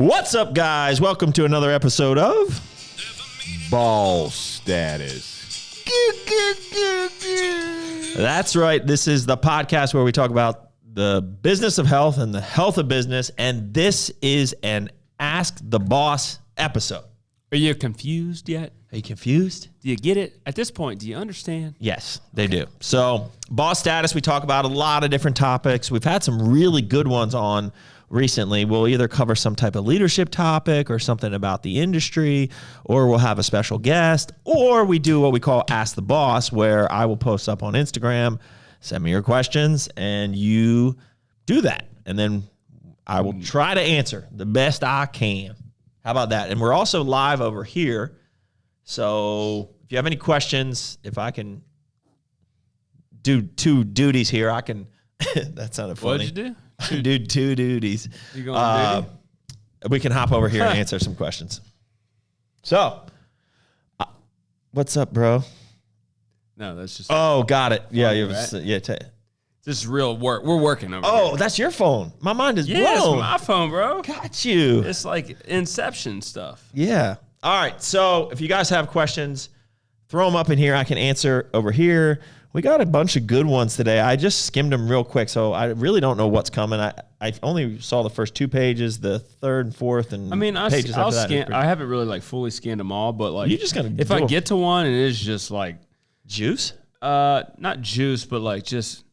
What's up, guys? Welcome to another episode of Ball Status. That's right. This is the podcast where we talk about the business of health and the health of business. And this is an Ask the Boss episode. Are you confused yet? Are you confused? Do you get it? At this point, do you understand? Yes, they do. So, Boss Status, we talk about a lot of different topics. We've had some really good ones on recently. We'll either cover some type of leadership topic or something about the industry, or we'll have a special guest, or we do what we call Ask the Boss, where I will post up on Instagram, send me your questions, and you do that. And then I will try to answer the best I can. How about that? And we're also live over here. So if you have any questions, if I can do two duties here, I can. That sounded funny. What'd you do? Do two duties. You going to duty? We can hop over here and answer some questions. So, what's up, bro? No, that's just. Oh, got it. Yeah, you right? yeah. This is real work. We're working over Oh, here. that's your phone. My mind is Yeah, blown. it's my phone, bro. Got you. It's like Inception stuff. Yeah. All right. So if you guys have questions, throw them up in here. I can answer over here. We got a bunch of good ones today. I just skimmed them real quick, so I really don't know what's coming. I only saw the first 2 pages, the third and fourth, and pages I'll after that. scan. I haven't really like fully scanned them all, but like You just gotta if do I a- get to one and it's just like Juice? not juice, but like just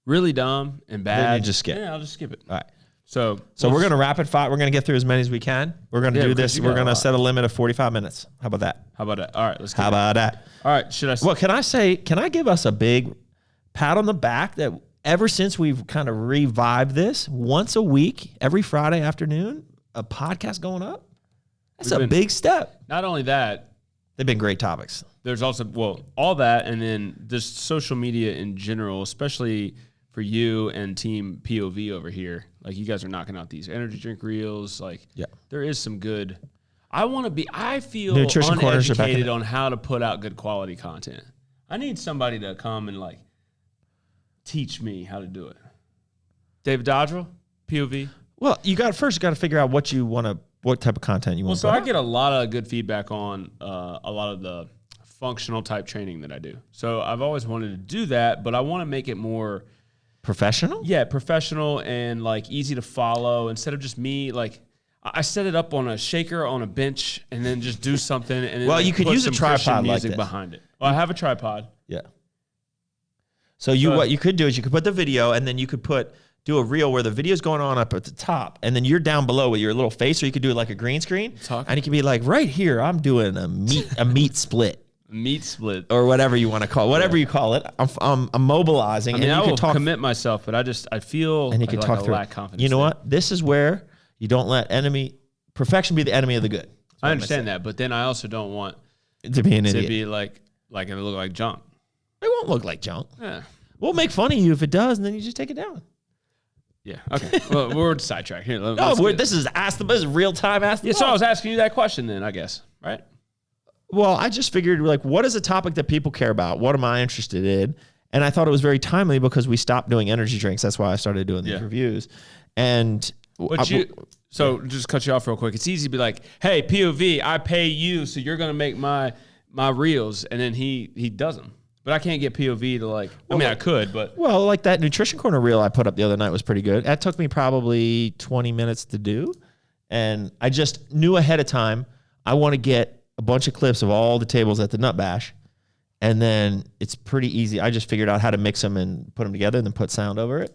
really dumb and bad. Then you just skip. Yeah, I'll just skip it. All right. So We're going to rapid fire. We're going to get through as many as we can. We're going to Yeah, do because this. you We're got a going to lot. set a limit of 45 minutes. How about that? How about that? All right, let's. How about that? All right, should I? Well, can I give us a big pat on the back that ever since we've kind of revived this, once a week, every Friday afternoon, a podcast going up? That's a big step. Not only that, They've been great topics. there's also, all that, and then just social media in general, especially for you and team POV over here. Like, you guys are knocking out these energy drink reels. Like, Yeah. there is some good. I feel Nutrition corners are back in uneducated it. on how to put out good quality content. I need somebody to come and, like, teach me how to do it. David Dodrell, POV. Well, you got to figure out what type of content you want to So put I out. get a lot of good feedback on a lot of the functional type training that I do. So I've always wanted to do that, but I want to make it more Professional? professional and like easy to follow instead of just me. Like I set it up on a shaker on a bench and then just do something. And then Well, like, you could put use a some Christian tripod like music this. behind it. Well, I have a tripod. Yeah. So what you could do is you could put the video and then you could do a reel where the video's going on up at the top and then you're down below with your little face, or you could do it like a green screen. And you could be like, right here, I'm doing a meat split. Meat split. Or whatever you want to call it. Whatever you call it. I'm mobilizing. I mean, and I you will can talk, commit myself, but I feel and you like, can like talk I through lack it. confidence. You know there. what? This is where you don't let perfection be the enemy of the good. I understand that, but then I also don't want To be an to idiot. be like it look like junk. It won't look like junk. Yeah. We'll make fun of you if it does, and then you just take it down. Yeah. Okay. Well, we're sidetracked here. This is real time Ask the Yeah. So I Boss. was asking you that question then, I guess, right? Well, I just figured, like, what is a topic that people care about? What am I interested in? And I thought it was very timely because we stopped doing energy drinks. That's why I started doing these reviews. And So just cut you off real quick. It's easy to be like, hey, POV, I pay you, so you're gonna make my reels, and then he does them. But I can't get POV to like. I could, but well, like that nutrition corner reel I put up the other night was pretty good. That took me probably 20 minutes to do, and I just knew ahead of time I want to get a bunch of clips of all the tables at the Nut Bash, and then it's pretty easy. I just figured out how to mix them and put them together, and then put sound over it,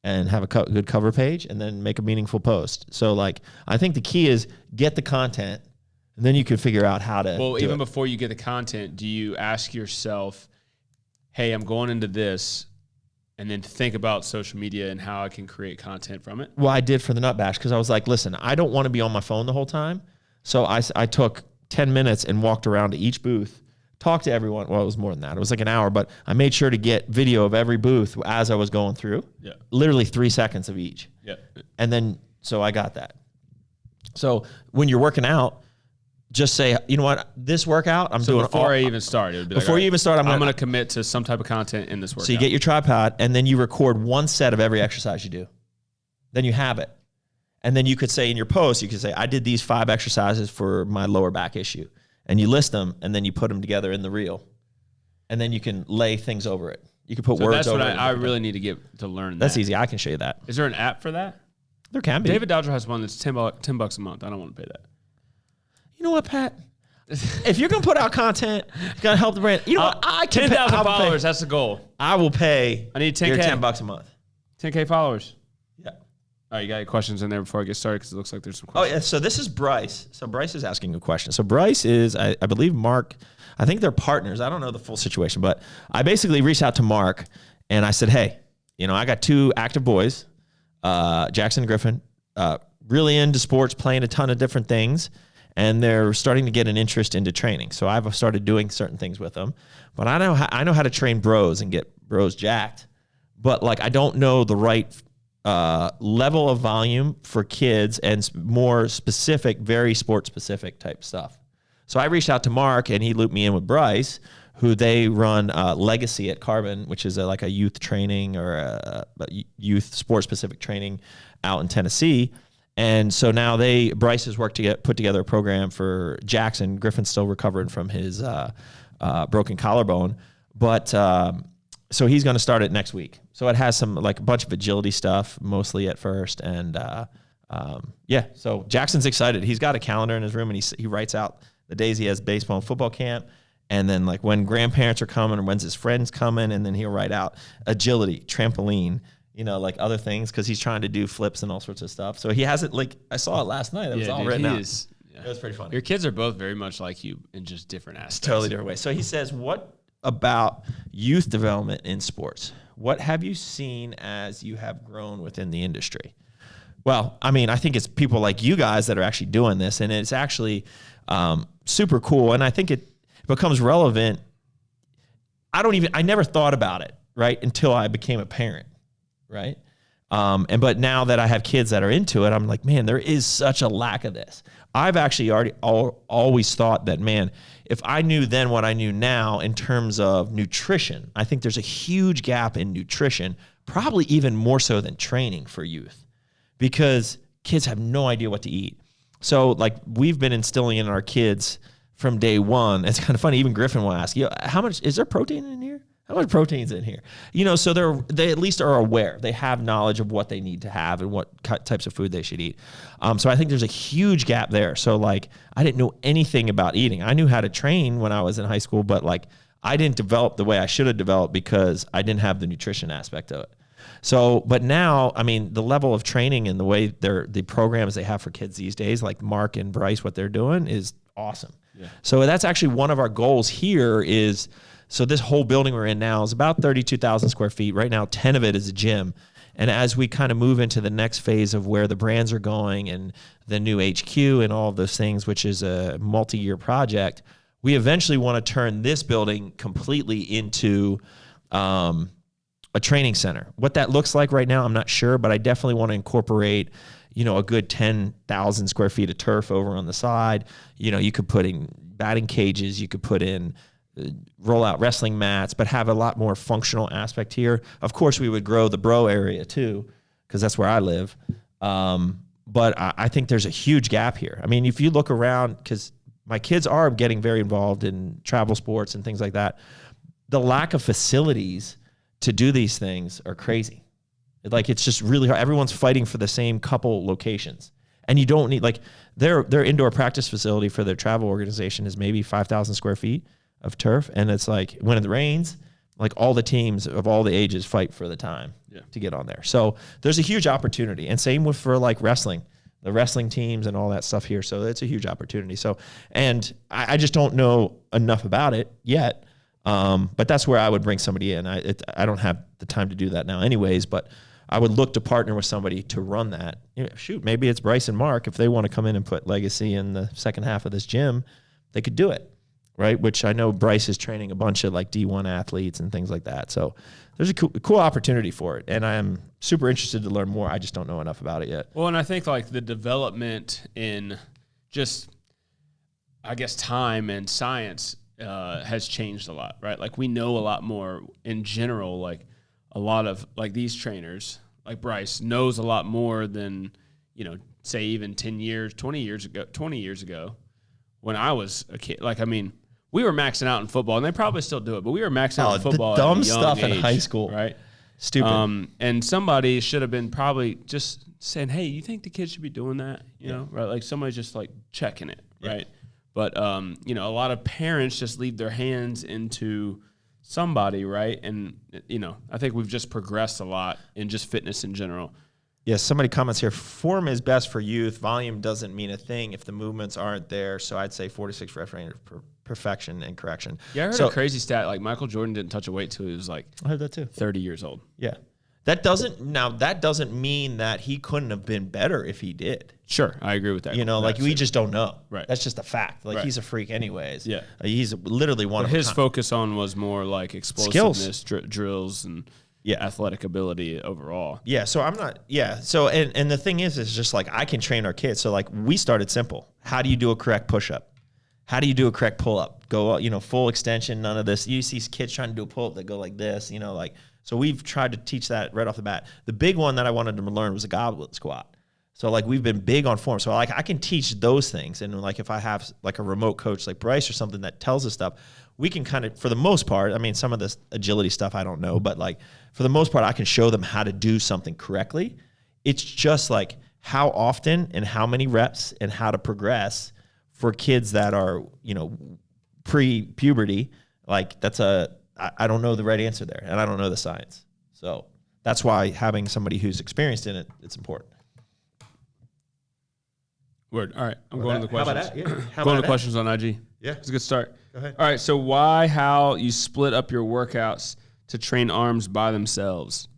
and have a good cover page, and then make a meaningful post. So, like, I think the key is get the content, and then you can figure out how to. well, do even it. before you get the content, do you ask yourself, hey, I'm going into this, and then think about social media and how I can create content from it? Well, I did for the Nut Bash because I was like, listen, I don't want to be on my phone the whole time. So I took 10 minutes and walked around to each booth, talked to everyone. Well, it was more than that. It was like an hour, but I made sure to get video of every booth as I was going through. Yeah. Literally 3 seconds of each. Yeah. And then, so I got that. So when you're working out, just say, you know what, this workout, I'm doing before I even start, it would be before like, you even start, I'm going gonna to commit to some type of content in this workout. So you get your tripod and then you record one set of every exercise you do. Then you have it. And then you could say in your post, you could say, I did these 5 exercises for my lower back issue. And you list them, and then you put them together in the reel. And then you can lay things over it. You can put words over it. That's what I really need to get to learn. That's easy. I can show you that. Is there an app for that? There can be. David Dodger has one that's $10 a month. I don't want to pay that. You know what, Pat? If you're going to put out content, you're going to help the brand. You know what? I can 10,000 followers. That's the goal. I will pay. I need 10K. Your $10 a month. 10K followers. Yeah. All right, you got any questions in there before I get started? Because it looks like there's some Oh, questions. yeah. So this is Bryce. So Bryce is asking a question. So Bryce is, I believe, Mark. I think they're partners. I don't know the full situation, but I basically reached out to Mark and I said, hey, I got 2 active boys, Jackson and Griffin, really into sports, playing a ton of different things. And they're starting to get an interest into training. So I've started doing certain things with them. But I know how to train bros and get bros jacked. But I don't know the right level of volume for kids and more specific, very sport specific type stuff. So I reached out to Mark and he looped me in with Bryce, who they run Legacy at Carbon, which is a youth training or a youth sport specific training out in Tennessee. And so now Bryce has worked to put together a program for Jackson. Griffin's still recovering from his broken collarbone. But so he's going to start it next week. So it has some a bunch of agility stuff, mostly at first. And so Jackson's excited. He's got a calendar in his room and he writes out the days he has baseball and football camp. And then when grandparents are coming or when's his friends coming. And then he'll write out agility, trampoline, other things, because he's trying to do flips and all sorts of stuff. So he has it, I saw it last night. It was all written out. It was pretty funny. Your kids are both very much like you in just different aspects. Totally different ways. So he says, what about youth development in sports? What have you seen as you have grown within the industry? Well, I think it's people like you guys that are actually doing this, and it's actually super cool. And I think it becomes relevant. I never thought about it, right, until I became a parent. Right. But now that I have kids that are into it, I'm like, man, there is such a lack of this. I've actually always thought that, man, if I knew then what I knew now in terms of nutrition, I think there's a huge gap in nutrition, probably even more so than training for youth, because kids have no idea what to eat. So we've been instilling in our kids from day one. It's kind of funny. Even Griffin will ask, how much is there protein in here? How much protein's in here? So they at least are aware. They have knowledge of what they need to have and what types of food they should eat. So I think there's a huge gap there. So I didn't know anything about eating. I knew how to train when I was in high school, but I didn't develop the way I should have developed because I didn't have the nutrition aspect of it. So, but now, the level of training and the way the programs they have for kids these days, like Mark and Bryce, what they're doing is awesome. Yeah. So that's actually one of our goals here is, so this whole building we're in now is about 32,000 square feet. Right now, 10 of it is a gym. And as we kind of move into the next phase of where the brands are going and the new HQ and all of those things, which is a multi-year project, we eventually want to turn this building completely into a training center. What that looks like right now, I'm not sure, but I definitely want to incorporate a good 10,000 square feet of turf over on the side. You could put in batting cages, you could put in roll out wrestling mats, but have a lot more functional aspect here. Of course, we would grow the bro area too, because that's where I live. But I think there's a huge gap here. If you look around, because my kids are getting very involved in travel sports and things like that, the lack of facilities to do these things are crazy. It's just really hard. Everyone's fighting for the same couple locations. And you don't need, their indoor practice facility for their travel organization is maybe 5,000 square feet of turf. And it's when it rains, all the teams of all the ages fight for the time to get on there. So there's a huge opportunity. And same for wrestling, the wrestling teams and all that stuff here. So it's a huge opportunity. So, and I just don't know enough about it yet. But that's where I would bring somebody in. I don't have the time to do that now anyways, but I would look to partner with somebody to run that. Maybe it's Bryce and Mark. If they want to come in and put Legacy in the second half of this gym, they could do it, right? Which I know Bryce is training a bunch of D1 athletes and things like that. So there's a cool opportunity for it. And I'm super interested to learn more. I just don't know enough about it yet. Well, and I think the development in just, I guess, time and science has changed a lot, right? We know a lot more in general, a lot of these trainers, like Bryce, knows a lot more than, say even 10 years, 20 years ago, when I was a kid, like, I mean, we were maxing out in football, and they probably still do it, but we were maxing out in football. The dumb at a young stuff age, in high school, right? Stupid. And somebody should have been probably just saying, "Hey, you think the kids should be doing that?" You know, right? Like somebody just like checking it, right? But a lot of parents just leave their hands into somebody, right? And I think we've just progressed a lot in just fitness in general. Yes, somebody comments here, form is best for youth. Volume doesn't mean a thing if the movements aren't there. So I'd say 46 reps for perfection and correction. Yeah, I heard a crazy stat. Like Michael Jordan didn't touch a weight till he was like I heard that too. 30 years old. Yeah. That doesn't mean that he couldn't have been better if he did. Sure, I agree with that. We just don't know. Right. That's just a fact. Like Right. he's a freak anyways. Yeah. He's literally one of his focus on was more like explosiveness, drills, and athletic ability overall. Yeah, so I'm not, So, and the thing is just like I can train our kids. So, like, we started simple. How do you do a correct push up? How do you do a correct pull up? Go, full extension, none of this. You see kids trying to do a pull up that go like this, so we've tried to teach that right off the bat. The big one that I wanted to learn was a goblet squat. So, like, we've been big on form. So, like, I can teach those things. And, like, if I have, like, a remote coach like Bryce or something that tells us stuff, we can kind of, for the most part, I mean, some of this agility stuff I don't know, but, like, for the most part, I can show them how to do something correctly. It's just, like, how often and how many reps and how to progress for kids that are, pre-puberty. Like, I don't know the right answer there, and I don't know the science. So that's why having somebody who's experienced in it, it's important. Word. All right. I'm going to the questions. How about that? Yeah. Going to questions on IG. Yeah. It's a good start. Go ahead. All right. So how you split up your workouts to train arms by themselves?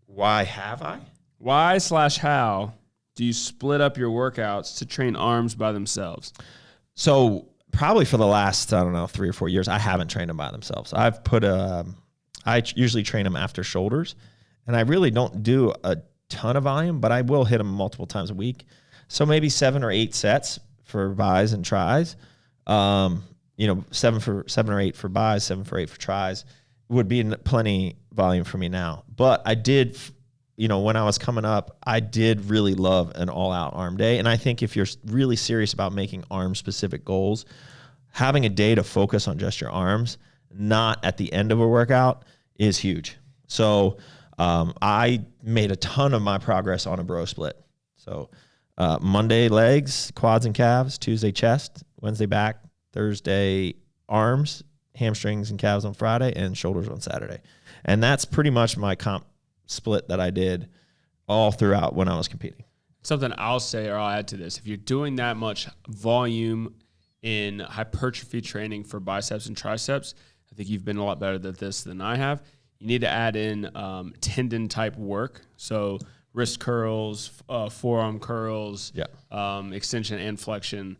Why have I? Why/how do you split up your workouts to train arms by themselves? So probably for the last, 3 or 4 years, I haven't trained them by themselves. I usually train them after shoulders, and I really don't do a ton of volume, but I will hit them multiple times a week. So maybe 7 or 8 sets for bis and tris. 7 or 8 for bis, 7 for 8 for tris would be plenty volume for me now. But I did, when I was coming up, I did really love an all-out arm day. And I think if you're really serious about making arm-specific goals, having a day to focus on just your arms, not at the end of a workout, is huge. So I made a ton of my progress on a bro split. So Monday legs, quads and calves, Tuesday chest, Wednesday back, Thursday arms, hamstrings and calves on Friday, and shoulders on Saturday. And that's pretty much my comp split that I did all throughout when I was competing. Something I'll say or I'll add to this. If you're doing that much volume in hypertrophy training for biceps and triceps, I think you've been a lot better at this than I have. You need to add in tendon type work. So wrist curls, forearm curls, extension and flexion,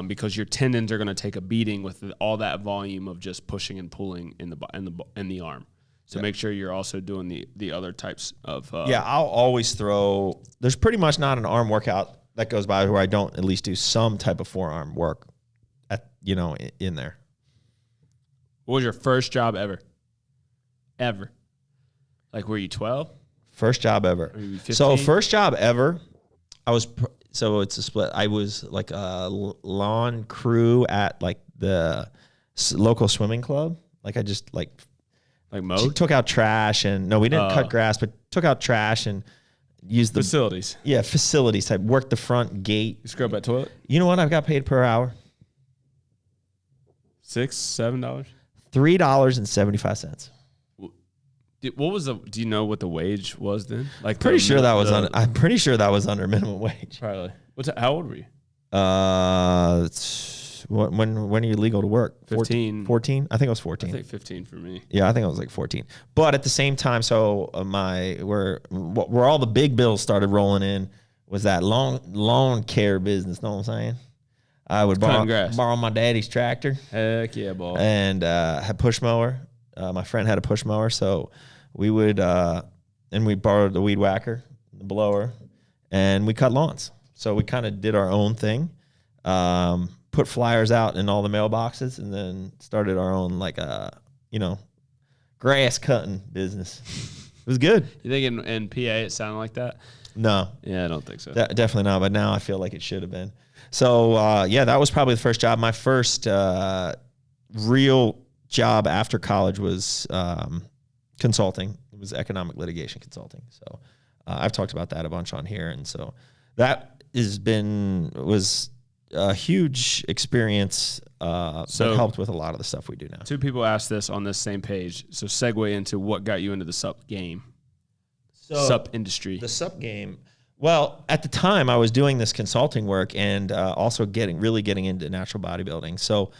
because your tendons are going to take a beating with all that volume of just pushing and pulling in the arm. So make sure you're also doing the other types of. I'll always throw. There's pretty much not an arm workout that goes by where I don't at least do some type of forearm work, in there. What was your first job ever? Ever? Like, were you 12? First job ever. So first job ever, so it's a split. I was like a lawn crew at like the local swimming club. Like I just like mowed? Took out trash and no, we didn't cut grass, but took out trash and used the facilities. Yeah, facilities type. Worked the front gate. You scrub that toilet? You know what? I got paid per hour. $6-7? $3.75. What was do you know what the wage was then? Like, I'm pretty sure that was under minimum wage. Probably. How old were you? When are you legal to work? 15. 14? I think it was 14. I think 15 for me. Yeah, I think it was like 14. But at the same time, so where all the big bills started rolling in was that lawn care business. Know what I'm saying? I would borrow my daddy's tractor. Heck yeah, ball. And had push mower. My friend had a push mower, so we would and we borrowed the weed whacker, the blower, and we cut lawns. So we kind of did our own thing. Put flyers out in all the mailboxes, and then started our own grass cutting business. It was good. You think in PA it sounded like that? No. Yeah, I don't think so. Definitely not. But now I feel like it should have been. So that was probably the first job. My first real job after college was consulting. It was economic litigation consulting. So I've talked about that a bunch on here, and so that was a huge experience. That helped with a lot of the stuff we do now. 2 people asked this on this same page. So segue into what got you into the sup game, sup industry. The sup game. Well, at the time I was doing this consulting work and also really getting into natural bodybuilding. So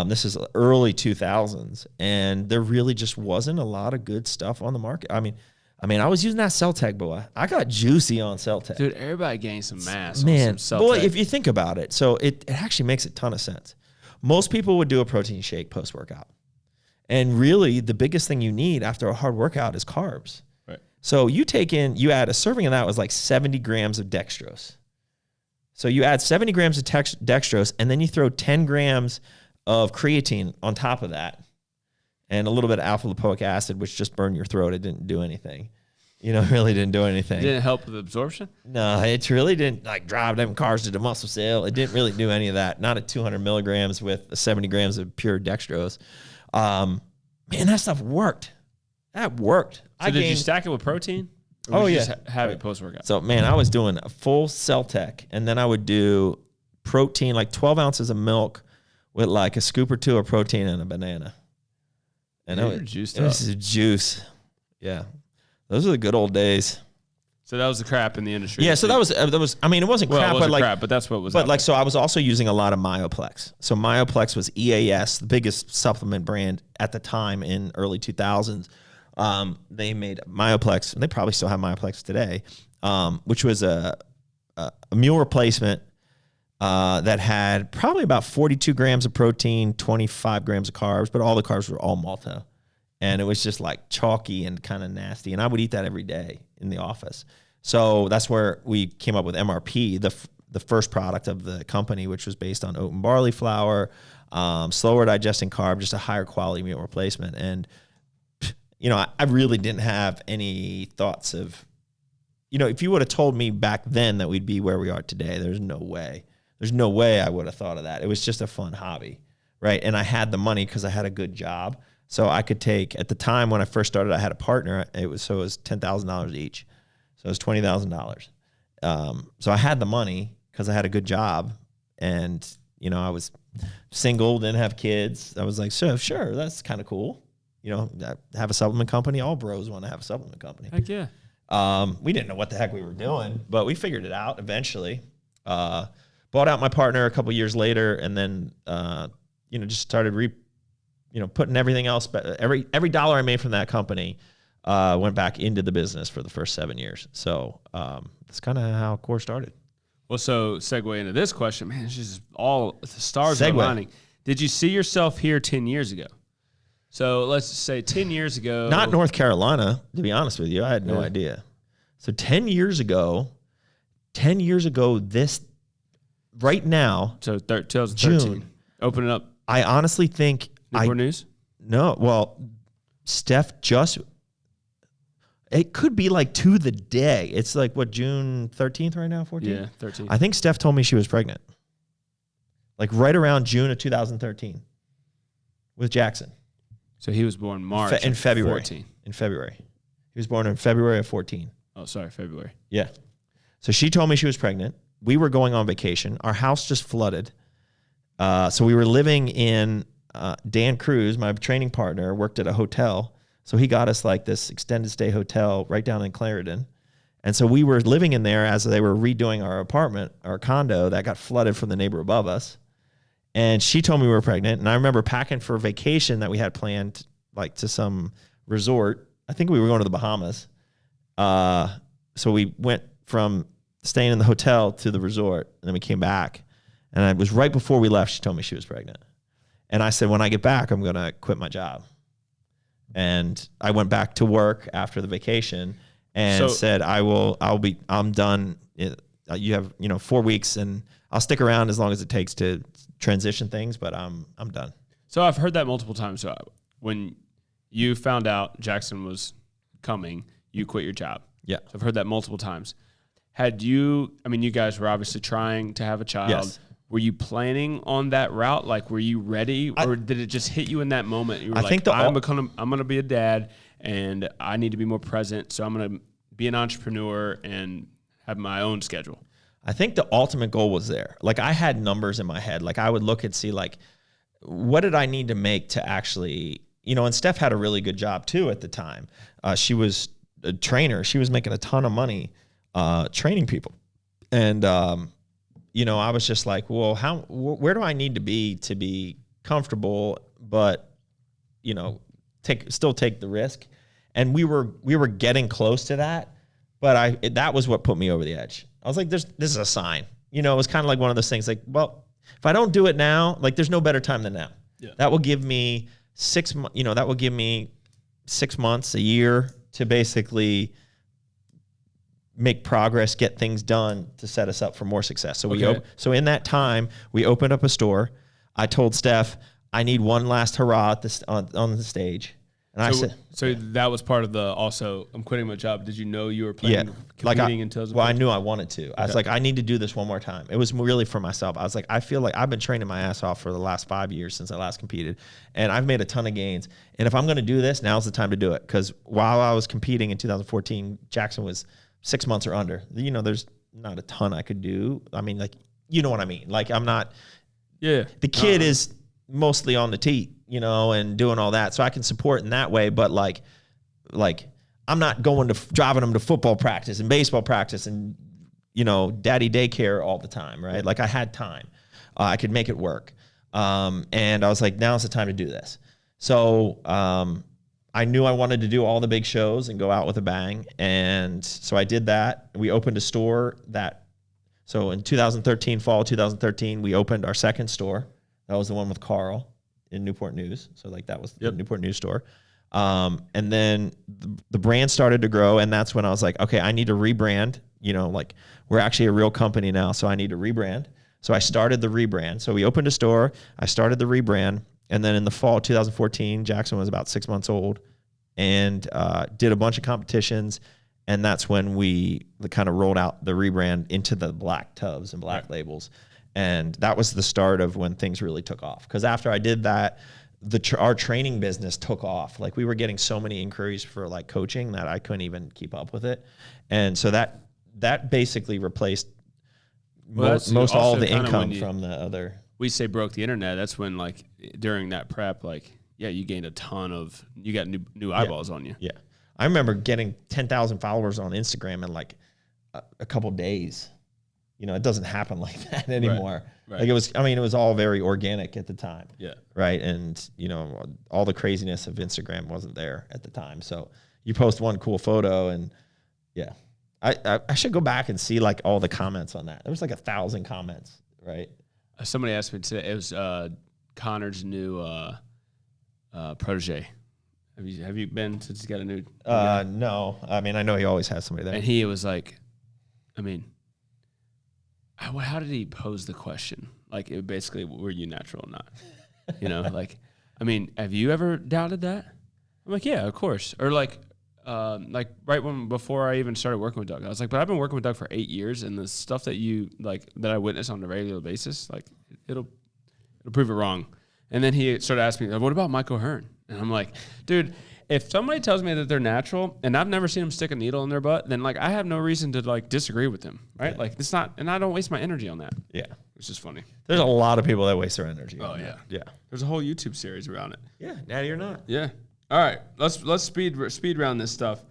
this is early 2000s, and there really just wasn't a lot of good stuff on the market. I mean, I was using that Celtec, boy. I got juicy on Celtec. Dude, everybody gained some mass Man, on some boy, Celtec. if you think about it, so it actually makes a ton of sense. Most people would do a protein shake post-workout. And really, the biggest thing you need after a hard workout is carbs. Right. So you add a serving of that was like 70 grams of dextrose. So you add 70 grams of dextrose, and then you throw 10 grams of creatine on top of that, and a little bit of alpha lipoic acid, which just burned your throat. It didn't do anything. Really didn't do anything. Didn't help with absorption? No, it really didn't drive them cars to the muscle cell. It didn't really do any of that. Not at 200 milligrams with 70 grams of pure dextrose. Man, that stuff worked. That worked. So did you stack it with protein? Or Oh, would you yeah. just have it post-workout? So, man, I was doing a full Celtec, and then I would do protein, like 12 ounces of milk with like a scoop or 2 of protein and a banana. And Yeah, it you're juiced was up. juice. Yeah. Those were the good old days. So that was the crap in the industry. Yeah, so that was. I mean, it wasn't Well, crap, it but wasn't like, crap, but that's what was. but like, so I was also using a lot of Myoplex. So Myoplex was EAS, the biggest supplement brand at the time in early 2000s. They made Myoplex, and they probably still have Myoplex today, which was a meal replacement that had probably about 42 grams of protein, 25 grams of carbs, but all the carbs were all malto. And it was just like chalky and kind of nasty. And I would eat that every day in the office. So that's where we came up with MRP, the first product of the company, which was based on oat and barley flour, slower digesting carb, just a higher quality meal replacement. And, I really didn't have any thoughts of, if you would have told me back then that we'd be where we are today, there's no way. There's no way I would have thought of that. It was just a fun hobby, right? And I had the money because I had a good job. So I could take, at the time when I first started, I had a partner. It was $10,000 each. So it was $20,000. So I had the money because I had a good job, and I was single, didn't have kids. I was like, sure, that's kind of cool. Have a supplement company. All bros want to have a supplement company. Heck yeah. We didn't know what the heck we were doing, but we figured it out eventually. Bought out my partner a couple years later, and then just started putting everything else. But every dollar I made from that company went back into the business for the first 7 years. So that's kind of how Core started. Well, so segue into this question, man. It's just all the stars Segue. are aligning. Did you see yourself here 10 years ago? So let's just say 10 years ago. Not North Carolina, to be honest with you. I had no idea. So 10 years ago, this right now. So 2013. June. Open it up. I honestly think Newport News? No, well, Steph it could be like to the day. It's like what, June 13th right now, 14th? Yeah, 13. I think Steph told me she was pregnant. Like right around June of 2013 with Jackson. So he was born March in February. 14. In February. He was born in February of 14. Oh, sorry, February. Yeah. So she told me she was pregnant. We were going on vacation. Our house just flooded. So we were living in Dan Cruz, my training partner, worked at a hotel. So he got us like this extended stay hotel right down in Clarendon. And so we were living in there as they were redoing our apartment, our condo that got flooded from the neighbor above us. And she told me we were pregnant. And I remember packing for a vacation that we had planned, like to some resort. I think we were going to the Bahamas. So we went from staying in the hotel to the resort, and then we came back. And it was right before we left, she told me she was pregnant. And I said, when I get back, I'm going to quit my job. And I went back to work after the vacation and said, I'm done. You have, 4 weeks, and I'll stick around as long as it takes to transition things, but I'm done. So I've heard that multiple times. So when you found out Jackson was coming, you quit your job. Yeah. So I've heard that multiple times. you guys were obviously trying to have a child. Yes. Were you planning on that route? Like, were you ready, or did it just hit you in that moment? You were I'm going to be a dad, and I need to be more present, so I'm going to be an entrepreneur and have my own schedule. I think the ultimate goal was there. Like, I had numbers in my head. Like, I would look and see, like, what did I need to make to actually, and Steph had a really good job too at the time. She was a trainer. She was making a ton of money training people. And, I was just like, well, where do I need to be comfortable, but, still take the risk. And we were getting close to that, but that was what put me over the edge. I was like, this is a sign. It was kind of like one of those things like, well, if I don't do it now, like, there's no better time than now. Yeah. That will give me 6 months, that will give me 6 months, a year to basically make progress, get things done to set us up for more success. So so in that time, we opened up a store. I told Steph, I need one last hurrah on the stage. And so that was part of the, also, I'm quitting my job. Did you know you were planning competing in 2014? Well, I knew I wanted to. I was like, I need to do this one more time. It was really for myself. I was like, I feel like I've been training my ass off for the last 5 years since I last competed, and I've made a ton of gains. And if I'm going to do this, now's the time to do it. Because while I was competing in 2014, Jackson was 6 months or under. There's not a ton I could do. I mean, like, you know what I mean? Like, I'm not. Yeah. The kid is mostly on the tee, and doing all that. So I can support in that way. But like I'm not driving them to football practice and baseball practice and, daddy daycare all the time. Right. Like, I had time, I could make it work. And I was like, now's the time to do this. So, I knew I wanted to do all the big shows and go out with a bang. And so I did that. We opened a store so in 2013, fall 2013, we opened our second store. That was the one with Carl in Newport News. So like, that was the Newport News store. And then the brand started to grow. And that's when I was like, okay, I need to rebrand, like, we're actually a real company now. So I need to rebrand. So I started the rebrand. So we opened a store. I started the rebrand. And then in the fall 2014, Jackson was about 6 months old, and did a bunch of competitions. And that's when we kind of rolled out the rebrand into the black tubs and black labels. And that was the start of when things really took off. Because after I did that, our training business took off. Like, we were getting so many inquiries for like coaching that I couldn't even keep up with it. And so that basically replaced most all of the income from the other. We say broke the internet. That's when, like, during that prep, like, you gained a ton of, you got new eyeballs on you. Yeah. I remember getting 10,000 followers on Instagram in like a couple days. It doesn't happen like that anymore. Right. Like, it was all very organic at the time. Yeah. Right. And, all the craziness of Instagram wasn't there at the time. So you post one cool photo, and I should go back and see like all the comments on that. There was like 1,000 comments, right? Somebody asked me today, it was Connor's new protege. Have you been since he's got a new? No. I mean, I know he always has somebody there. And he was like, how did he pose the question? Like, it basically, were you natural or not? Like, have you ever doubted that? I'm like, yeah, of course. Or like before I even started working with Doug, I was like, but I've been working with Doug for 8 years, and the stuff that that I witness on a regular basis, like, it'll prove it wrong. And then he started asking me, what about Mike O'Hearn? And I'm like, dude, if somebody tells me that they're natural and I've never seen them stick a needle in their butt, then like, I have no reason to like disagree with them, right? Yeah. Like, it's not, and I don't waste my energy on that. Yeah. It's just funny. There's a lot of people that waste their energy. Oh, yeah. That. Yeah. There's a whole YouTube series around it. Yeah. Natty or not. Yeah. All right. Let's speed round this stuff.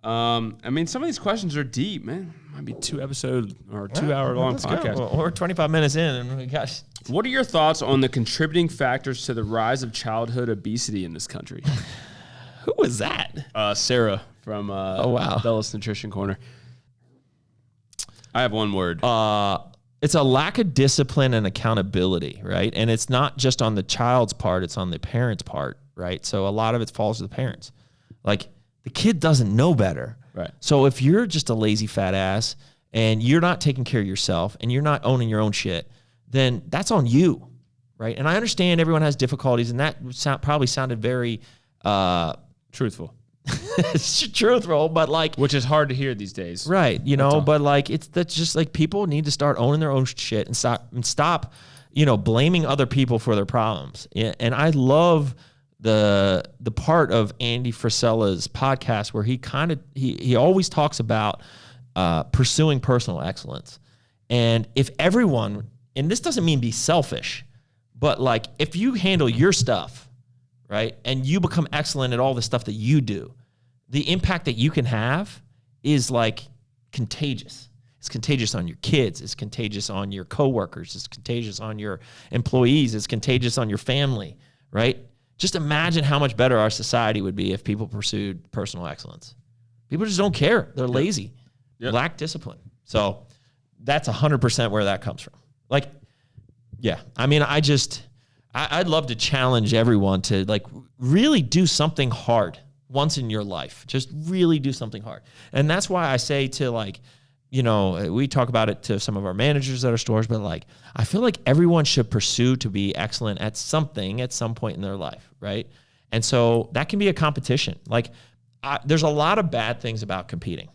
Some of these questions are deep, man. Might be 2 episode or 2 hour long podcast. Well, we're 25 minutes in, and gosh. What are your thoughts on the contributing factors to the rise of childhood obesity in this country? Who was that? Sarah from Bella's Nutrition Corner. I have one word. It's a lack of discipline and accountability, right? And it's not just on the child's part, it's on the parent's part, right? So a lot of it falls to the parents. Like, the kid doesn't know better. Right. So if you're just a lazy fat ass and you're not taking care of yourself and you're not owning your own shit, then that's on you, right? And I understand everyone has difficulties, and that probably sounded very truthful. It's truthful, but like, which is hard to hear these days. right. But like, that's just like people need to start owning their own shit and stop, blaming other people for their problems. And I love the part of Andy Frisella's podcast where he always talks about pursuing personal excellence. And if everyone, and this doesn't mean be selfish, but like if you handle your stuff, right, and you become excellent at all the stuff that you do, the impact that you can have is like contagious. It's contagious on your kids. It's contagious on your coworkers. It's contagious on your employees. It's contagious on your family, right? Just imagine how much better our society would be if people pursued personal excellence. People just don't care. They're lazy, lack discipline. So that's 100% where that comes from. Like, yeah, I mean, I'd love to challenge everyone to like really do something hard once in your life. Just really do something hard. And that's why I say to like, we talk about it to some of our managers at our stores, but like, I feel like everyone should pursue to be excellent at something at some point in their life, right? And so that can be a competition. Like, there's a lot of bad things about competing.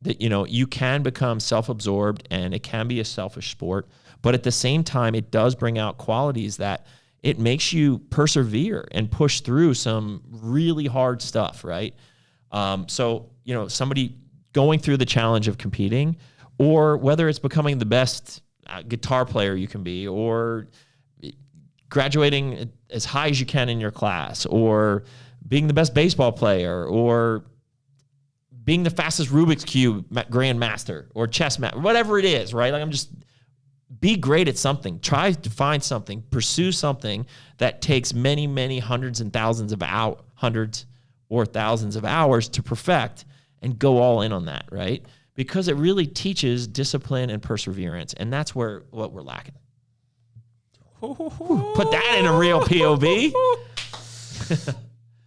That, you can become self-absorbed and it can be a selfish sport, but at the same time, it does bring out qualities that it makes you persevere and push through some really hard stuff, right? So, somebody going through the challenge of competing, or whether it's becoming the best guitar player you can be, or graduating as high as you can in your class, or being the best baseball player, or being the fastest Rubik's Cube grandmaster or chess master, whatever it is, right? Like be great at something. Try to find something. Pursue something that takes many, many hundreds or thousands of hours to perfect, and go all in on that, right? Because it really teaches discipline and perseverance, and that's what we're lacking. Put that in a real POV.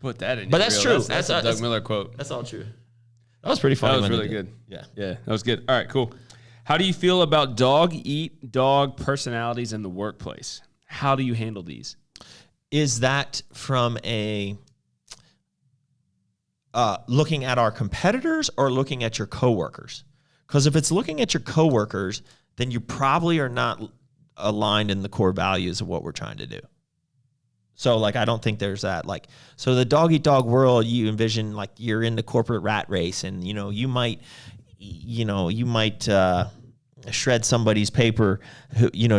Put that in. But that's true. That's a Doug Miller quote. That's all true. That was pretty funny. That was really good. Yeah, that was good. All right, cool. How do you feel about dog-eat-dog personalities in the workplace? How do you handle these? Is that from a looking at our competitors or looking at your coworkers? Because if it's looking at your coworkers, then you probably are not aligned in the core values of what we're trying to do. So like, I don't think there's that. Like, so the dog eat dog world, you envision like you're in the corporate rat race, and you might shred somebody's paper,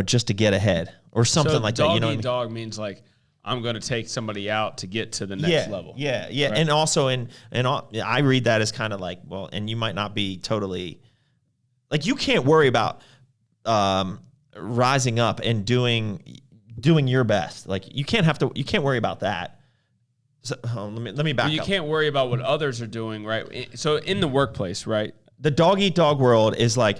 just to get ahead or something like that. Dog eat dog means like, I'm going to take somebody out to get to the next level. Yeah. Right? And also, I read that as kind of like, well, and you might not be totally, like, you can't worry about rising up and doing your best. Like, you can't worry about that. So let me back up. You can't worry about what others are doing, right? So in the workplace, right? The dog eat dog world is like,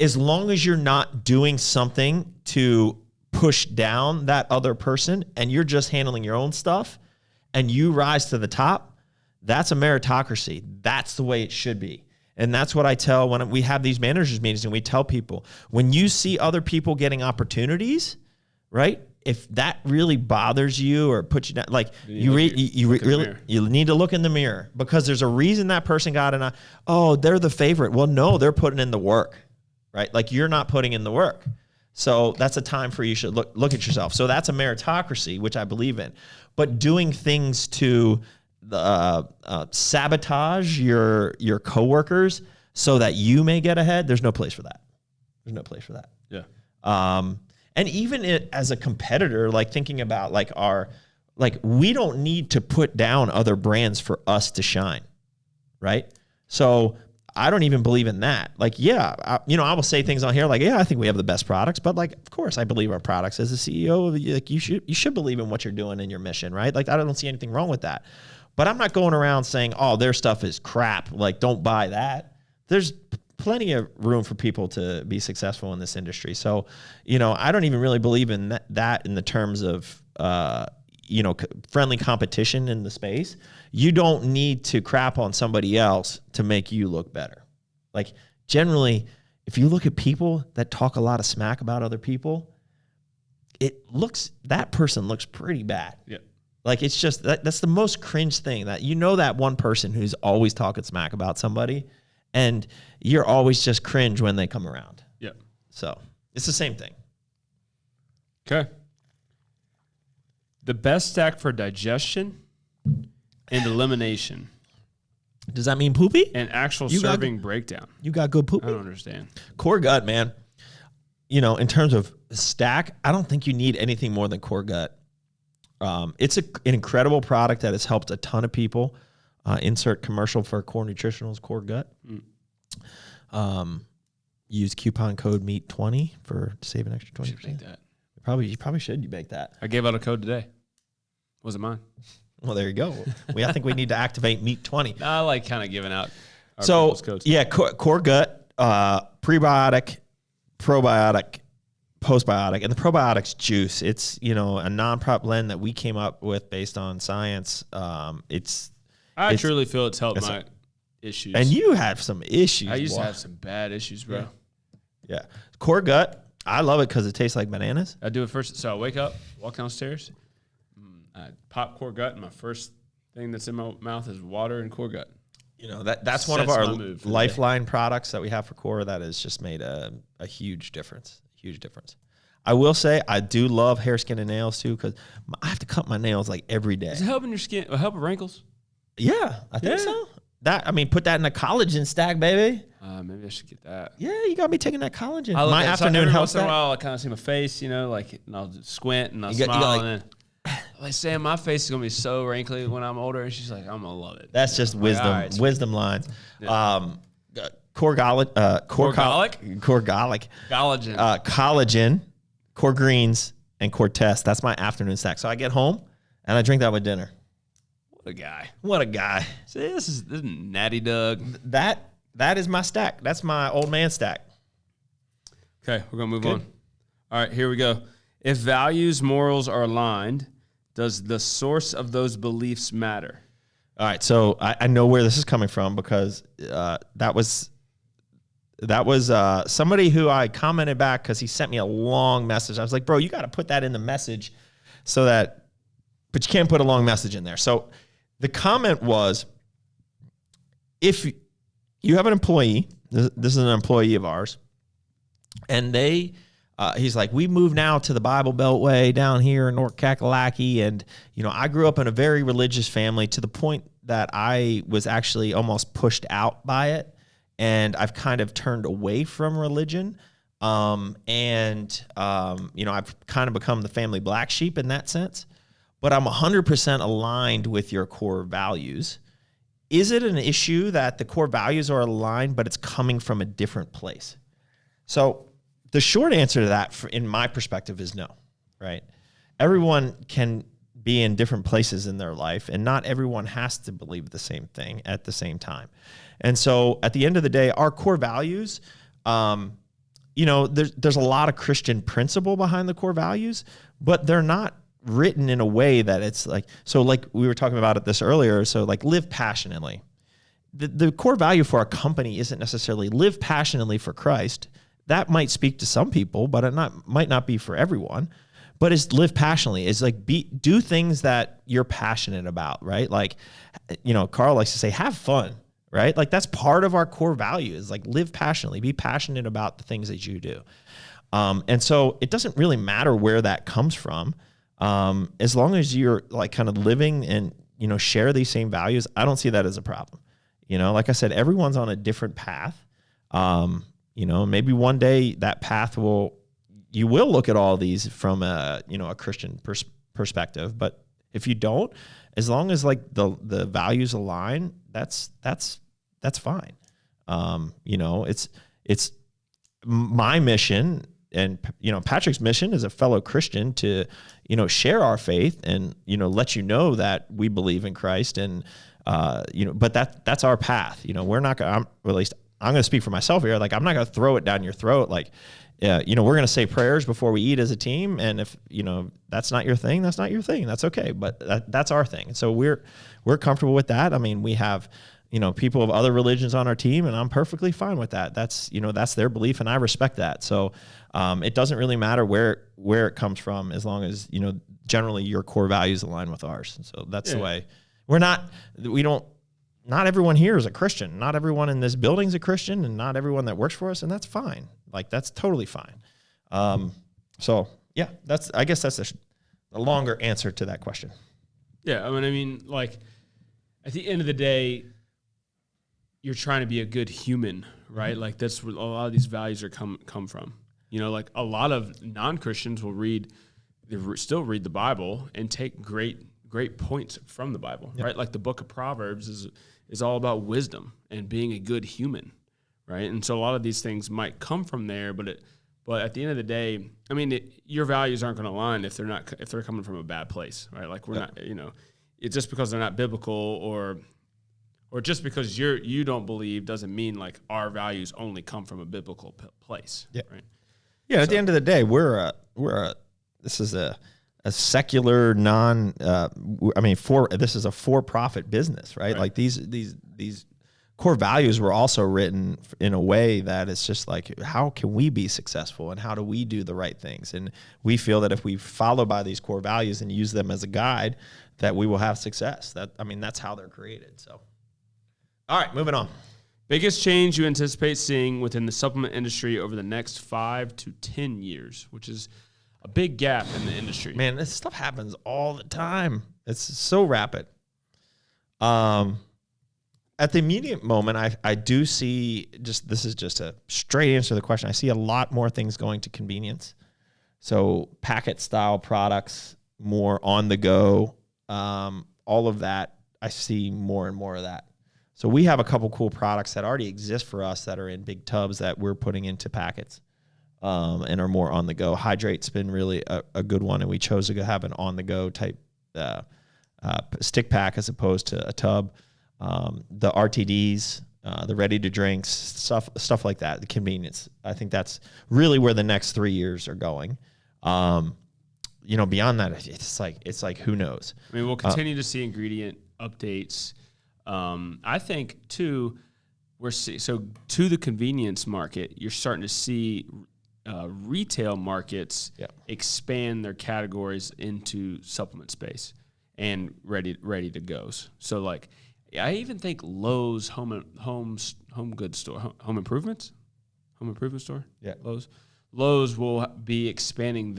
as long as you're not doing something to push down that other person and you're just handling your own stuff and you rise to the top, that's a meritocracy. That's the way it should be. And that's what I tell when we have these managers meetings, and we tell people, when you see other people getting opportunities, right? If that really bothers you or puts you down, like you need to look in the mirror, because there's a reason that person got they're the favorite. Well, no, they're putting in the work, right? Like, you're not putting in the work. So that's a time for you should look at yourself. So that's a meritocracy, which I believe in. But doing things to sabotage your coworkers so that you may get ahead, there's no place for that. There's no place for that. Yeah. And even as a competitor, like thinking about we don't need to put down other brands for us to shine, right? So I don't even believe in that. Like, I will say things on here like, I think we have the best products, but like, of course I believe our products. As a CEO, like, you should believe in what you're doing in your mission, right? Like, I don't see anything wrong with that. But I'm not going around saying, their stuff is crap. Like, don't buy that. There's plenty of room for people to be successful in this industry. So, I don't even really believe in that in the terms of, friendly competition in the space. You don't need to crap on somebody else to make you look better. Like, generally, if you look at people that talk a lot of smack about other people, that person looks pretty bad. Yeah. Like, it's just that's the most cringe thing, that that one person who's always talking smack about somebody, and you're always just cringe when they come around. Yeah. So it's the same thing. Okay. The best stack for digestion and elimination. Does that mean poopy? And actual serving breakdown. You got good poopy? I don't understand. Core gut, man. In terms of stack, I don't think you need anything more than core gut. It's an incredible product that has helped a ton of people. Insert commercial for Core Nutritionals Core Gut. Use coupon code MEAT20 to save an extra 20%. Make that. You probably should make that. I gave out a code today. Wasn't mine. Well, there you go. I think we need to activate MEAT20. No, I like kind of giving out our so codes. Yeah, core gut, prebiotic, probiotic, postbiotic, and the probiotics juice. It's a non-prop blend that we came up with based on science. I truly feel it's helped my issues. And you have some issues. I used to have some bad issues, bro. Yeah. Core gut, I love it because it tastes like bananas. I do it first. So I wake up, walk downstairs, I pop core gut, and my first thing that's in my mouth is water and core gut. That's one of our lifeline products that we have for core that has just made a huge difference. Huge difference. I will say I do love hair, skin, and nails too, because I have to cut my nails like every day. Does it help in your skin? Help with wrinkles? Yeah, I think so. Put that in a collagen stack, baby. Maybe I should get that. Yeah, you got me taking that collagen. My afternoon helps. Once in a while, I kind of see my face, and I'll just squint and I'll smile, and then like saying my face is gonna be so wrinkly when I'm older, and she's like, I'm gonna love it. That's just wisdom, wisdom lines. Yeah. Collagen, collagen, core greens, and core test. That's my afternoon stack. So I get home and I drink that with dinner. What a guy. See, this is Natty Doug. That is my stack. That's my old man stack. Okay, we're gonna move on. All right, here we go. If values, morals are aligned, does the source of those beliefs matter? All right, so I know where this is coming from, because that was somebody who I commented back because he sent me a long message. I was like, bro, you got to put that in the message but you can't put a long message in there. So the comment was, if you have an employee, this is an employee of ours, and he's like, we moved now to the Bible Beltway down here in North Kakalaki, and I grew up in a very religious family to the point that I was actually almost pushed out by it. And I've kind of turned away from religion. I've kind of become the family black sheep in that sense. But I'm 100% aligned with your core values. Is it an issue that the core values are aligned, but it's coming from a different place? So the short answer to that, in my perspective, is no, right? Everyone can be in different places in their life, and not everyone has to believe the same thing at the same time. And so at the end of the day, our core values, there's a lot of Christian principle behind the core values, but they're not written in a way that it's like we were talking about this earlier. So like, live passionately. The core value for our company isn't necessarily live passionately for Christ. That might speak to some people, but it might not be for everyone. But it's live passionately. It's like do things that you're passionate about, right? Like, Carl likes to say, have fun, right? Like, that's part of our core value, is like, live passionately, be passionate about the things that you do. And so it doesn't really matter where that comes from. As long as you're like kind of living and, share these same values, I don't see that as a problem. Like I said, everyone's on a different path. Maybe one day that path you will look at all these from a Christian perspective, but if you don't, as long as like the values align, that's fine. It's my mission, and Patrick's mission as a fellow Christian to share our faith and let you know that we believe in Christ, and but that's our path. We're not gonna, at least I'm going to speak for myself here. Like, I'm not going to throw it down your throat. Like, we're going to say prayers before we eat as a team. And if, that's not your thing, that's not your thing. That's okay. But that's our thing. And so we're comfortable with that. I mean, we have, people of other religions on our team, and I'm perfectly fine with that. That's their belief, and I respect that. So it doesn't really matter where it comes from, as long as, generally your core values align with ours. And so that's the way. Not everyone here is a Christian. Not everyone in this building is a Christian, and not everyone that works for us, and that's fine. Like, that's totally fine. So yeah, I guess that's a longer answer to that question. Yeah, I mean, like, at the end of the day, you're trying to be a good human, right? Like, that's where a lot of these values are come from. Like, a lot of non-Christians will still read the Bible and take great points from the Bible, right? Like, the book of Proverbs is all about wisdom and being a good human, right? And so a lot of these things might come from there, but at the end of the day, I mean, your values aren't going to align if they're coming from a bad place, right? Like, we're not, it's just because they're not biblical or just because you don't believe doesn't mean like our values only come from a biblical place, right? Yeah. At the end of the day, this is a secular this is a for-profit business, right? Like these core values were also written in a way that it's just like, how can we be successful and how do we do the right things? And we feel that if we follow by these core values and use them as a guide, that we will have success. That's how they're created. So, all right, moving on. Biggest change you anticipate seeing within the supplement industry over the next 5 to 10 years, which is a big gap in the industry. Man, this stuff happens all the time. It's so rapid. At the immediate moment, I do see, this is just a straight answer to the question. I see a lot more things going to convenience. So packet style products, more on the go, all of that. I see more and more of that. So we have a couple cool products that already exist for us that are in big tubs that we're putting into packets and are more on the go. Hydrate's been really a good one, and we chose to have an on the go type stick pack as opposed to a tub. The RTDs, the ready to drinks, stuff like that, the convenience. I think that's really where the next 3 years are going. Beyond that, it's like who knows? I mean, we'll continue to see ingredient updates. I think too, to the convenience market, you're starting to see retail markets expand their categories into supplement space and ready to goes. So like, I even think Lowe's home goods store, home improvement store. Yeah, Lowe's will be expanding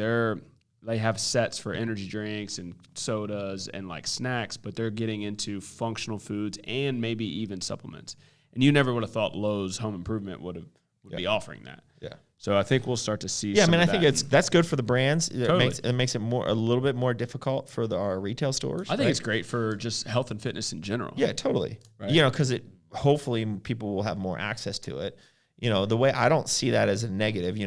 they have sets for energy drinks and sodas and like snacks, but they're getting into functional foods and maybe even supplements. And you never would have thought Lowe's home improvement would be offering that. Yeah. So I think we'll start to see. Yeah, I think that's good for the brands. Totally. It makes it a little bit more difficult for our retail stores. I think it's great for just health and fitness in general. Yeah, totally. Right. Because hopefully people will have more access to it. The way I don't see that as a negative.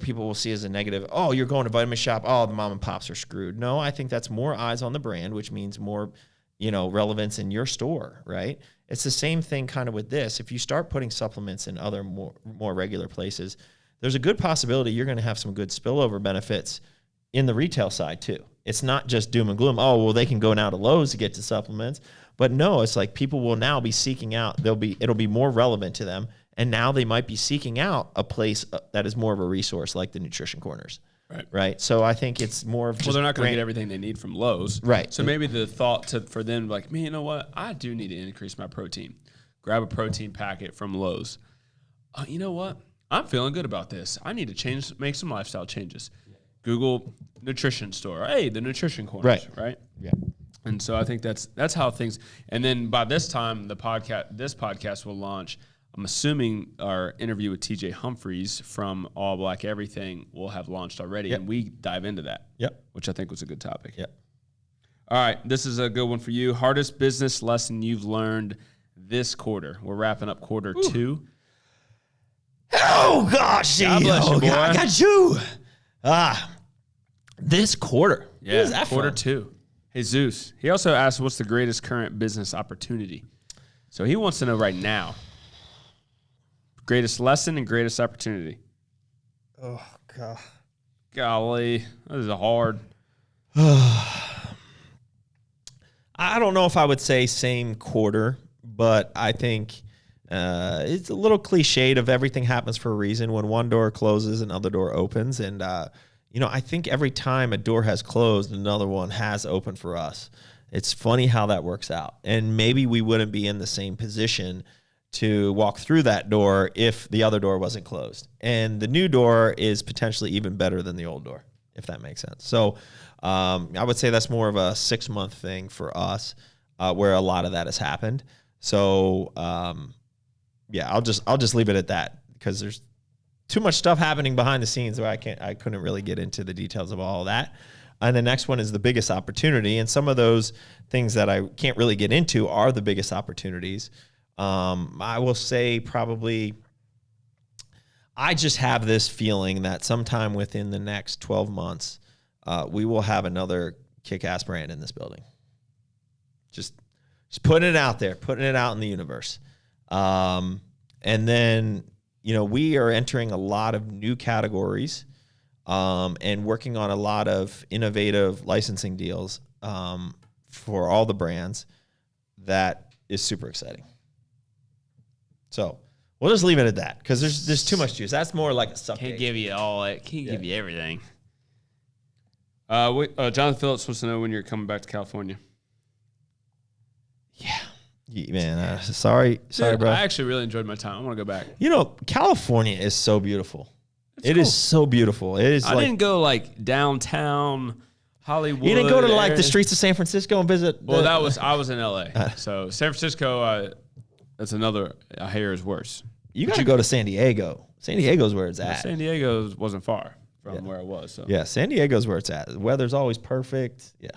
People will see as a negative. Oh, you're going to Vitamin Shop. Oh, the mom and pops are screwed. No, I think that's more eyes on the brand, which means more, relevance in your store, right? It's the same thing kind of with this. If you start putting supplements in other more regular places, there's a good possibility you're going to have some good spillover benefits in the retail side too. It's not just doom and gloom. Oh, well, they can go now to Lowe's to get to supplements. But no, it's like people will now be seeking out. It'll be more relevant to them. And now they might be seeking out a place that is more of a resource like the Nutrition Corners. Right. So I think it's more of just... Well, they're not going to get everything they need from Lowe's. Right. So maybe the thought for them, like, man, you know what? I do need to increase my protein. Grab a protein packet from Lowe's. You know what? I'm feeling good about this. I need to make some lifestyle changes. Google nutrition store. Hey, the Nutrition Corners. Right. Yeah. And so I think that's how things... And then by this time, this podcast will launch... I'm assuming our interview with TJ Humphreys from All Black Everything will have launched already, and we dive into that, which I think was a good topic. Yep. All right, this is a good one for you. Hardest business lesson you've learned this quarter. We're wrapping up quarter 2. Oh, gosh. God bless you, boy. I got you. This quarter. Yeah, what is that quarter 2. Jesus. He also asked, what's the greatest current business opportunity? So he wants to know right now. Greatest lesson and greatest opportunity. Oh, God. Golly. That is hard. I don't know if I would say same quarter, but I think it's a little cliched of everything happens for a reason. When one door closes, another door opens. And, I think every time a door has closed, another one has opened for us. It's funny how that works out. And maybe we wouldn't be in the same position to walk through that door if the other door wasn't closed. And the new door is potentially even better than the old door, if that makes sense. So I would say that's more of a 6-month thing for us, where a lot of that has happened. So I'll just leave it at that, because there's too much stuff happening behind the scenes where I couldn't really get into the details of all of that. And the next one is the biggest opportunity. And some of those things that I can't really get into are the biggest opportunities. I will say probably I just have this feeling that sometime within the next 12 months, we will have another kick-ass brand in this building. Just putting it out there, putting it out in the universe. And then, we are entering a lot of new categories, and working on a lot of innovative licensing deals, for all the brands. That is super exciting. So we'll just leave it at that, because there's too much juice. That's more like a subject. Can't give you all it. Can't give you everything. Jonathan Phillips wants to know when you're coming back to California. Yeah, man. Sorry, bro. I actually really enjoyed my time. I want to go back. California is so beautiful. It cool. is so beautiful. It is. I didn't go like downtown Hollywood. You didn't go to like area. the streets of San Francisco and visit. I was in LA. So San Francisco, that's another. I hear is worse. You got to go to San Diego. San Diego's where it's at. San Diego wasn't far from where I was. So. Yeah, San Diego's where it's at. The weather's always perfect. Yeah.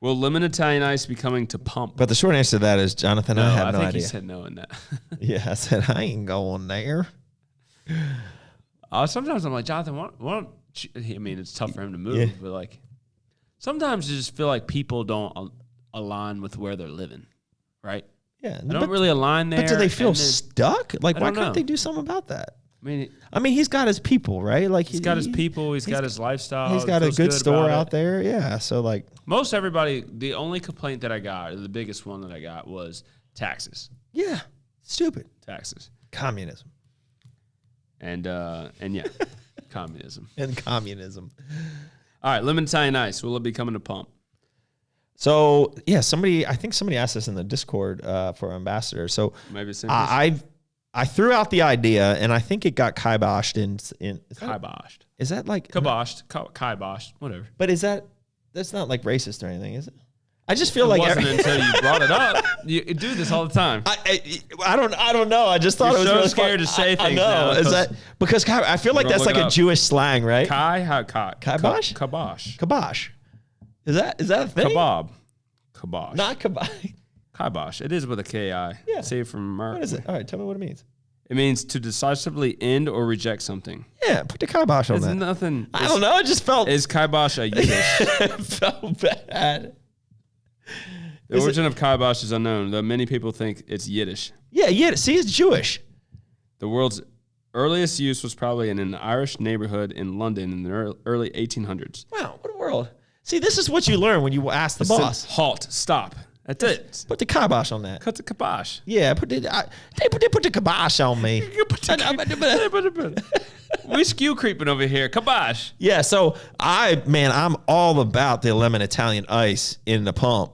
Will lemon Italian ice be coming to Pump? But the short answer to that is, Jonathan, I have no think idea. he said no in that. Yeah, I said I ain't going there. Sometimes I'm like, Jonathan, why don't you, I mean, it's tough for him to move, but like, sometimes I just feel like people don't align with where they're living, right? Yeah, I don't really align there. But do they feel stuck? Like, why don't know. can't they do something about that? I mean, he's got his people, right? Like he's got his people. He's got his lifestyle. He's got a good store out there. Yeah. So like most everybody, the only complaint that I got, or the biggest one that I got, was taxes. Yeah. Stupid. Taxes. Communism. And yeah, communism. And communism. All right, lemon Italian ice. Will it be coming to Pump? So yeah, I think somebody asked us in the Discord for ambassador. So maybe I threw out the idea, and I think it got kiboshed in kiboshed. Is that like kiboshed, whatever. But that's not like racist or anything, is it? I just feel it like wasn't until you brought it up. You do this all the time. I don't know. I just thought You're it was so really scared to say things. I know. Now Is that because I feel like that's like a Jewish slang, right? Kibosh? Kibosh. Is that a thing? Kibosh. Not kibosh. Kibosh. It is with a K-I. Yeah. Say it from America. What is it? All right, tell me what it means. It means to decisively end or reject something. Yeah, put the kibosh on It's that. nothing. I don't know. It just felt. Is kibosh a Yiddish? It felt bad. The origin of kibosh is unknown, though many people think it's Yiddish. Yeah. See, it's Jewish. The world's earliest use was probably in an Irish neighborhood in London in the early 1800s. Wow, what a world. See, this is what you learn when you ask the boss. Halt. Stop. That's it. Put the kibosh on that. Cut the kibosh. Yeah, they put the kibosh on me. We skew creeping over here. Kibosh. Yeah, so I'm all about the lemon Italian ice in the Pump.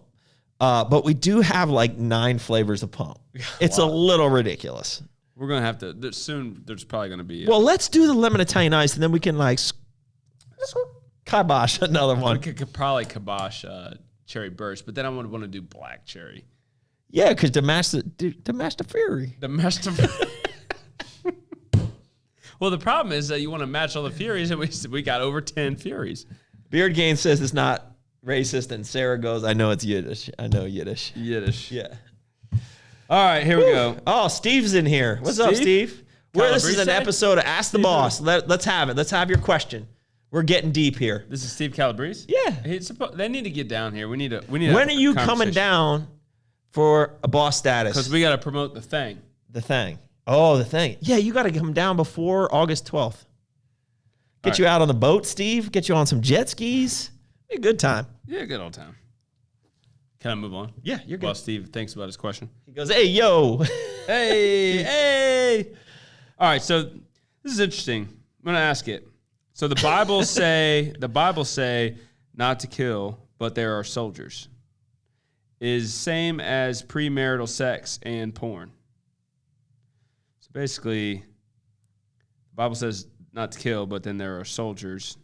But we do have like 9 flavors of Pump. It's a little ridiculous. We're going to have to, soon there's probably going to be. Well, let's do the lemon Italian ice, and then we can like kibosh another one. We could probably kibosh cherry burst, but then I would want to do black cherry. Yeah, because to match the fury. The match the Well, the problem is that you want to match all the furies, and we got over 10 furies. Beard Gain says it's not racist, and Sarah goes, I know it's Yiddish. I know Yiddish. Yeah. All right, here we go. Oh, Steve's in here. What's up, Steve? This is an episode of Ask the Boss. Let's have it. Let's have your question. We're getting deep here. This is Steve Calabrese? Yeah. They need to get down here. We need When are you coming down for a boss status? Because we got to promote the thing. The thing. Oh, the thing. Yeah, you got to come down before August 12th. Get you out on the boat, Steve. Get you on some jet skis. Be a good time. Yeah, good old time. Can I move on? Yeah, you're good. While Steve thinks about his question. He goes, hey, yo. Hey. All right, so this is interesting. I'm going to ask it. So the Bible say not to kill, but there are soldiers. Is same as premarital sex and porn. So basically, the Bible says not to kill, but then there are soldiers.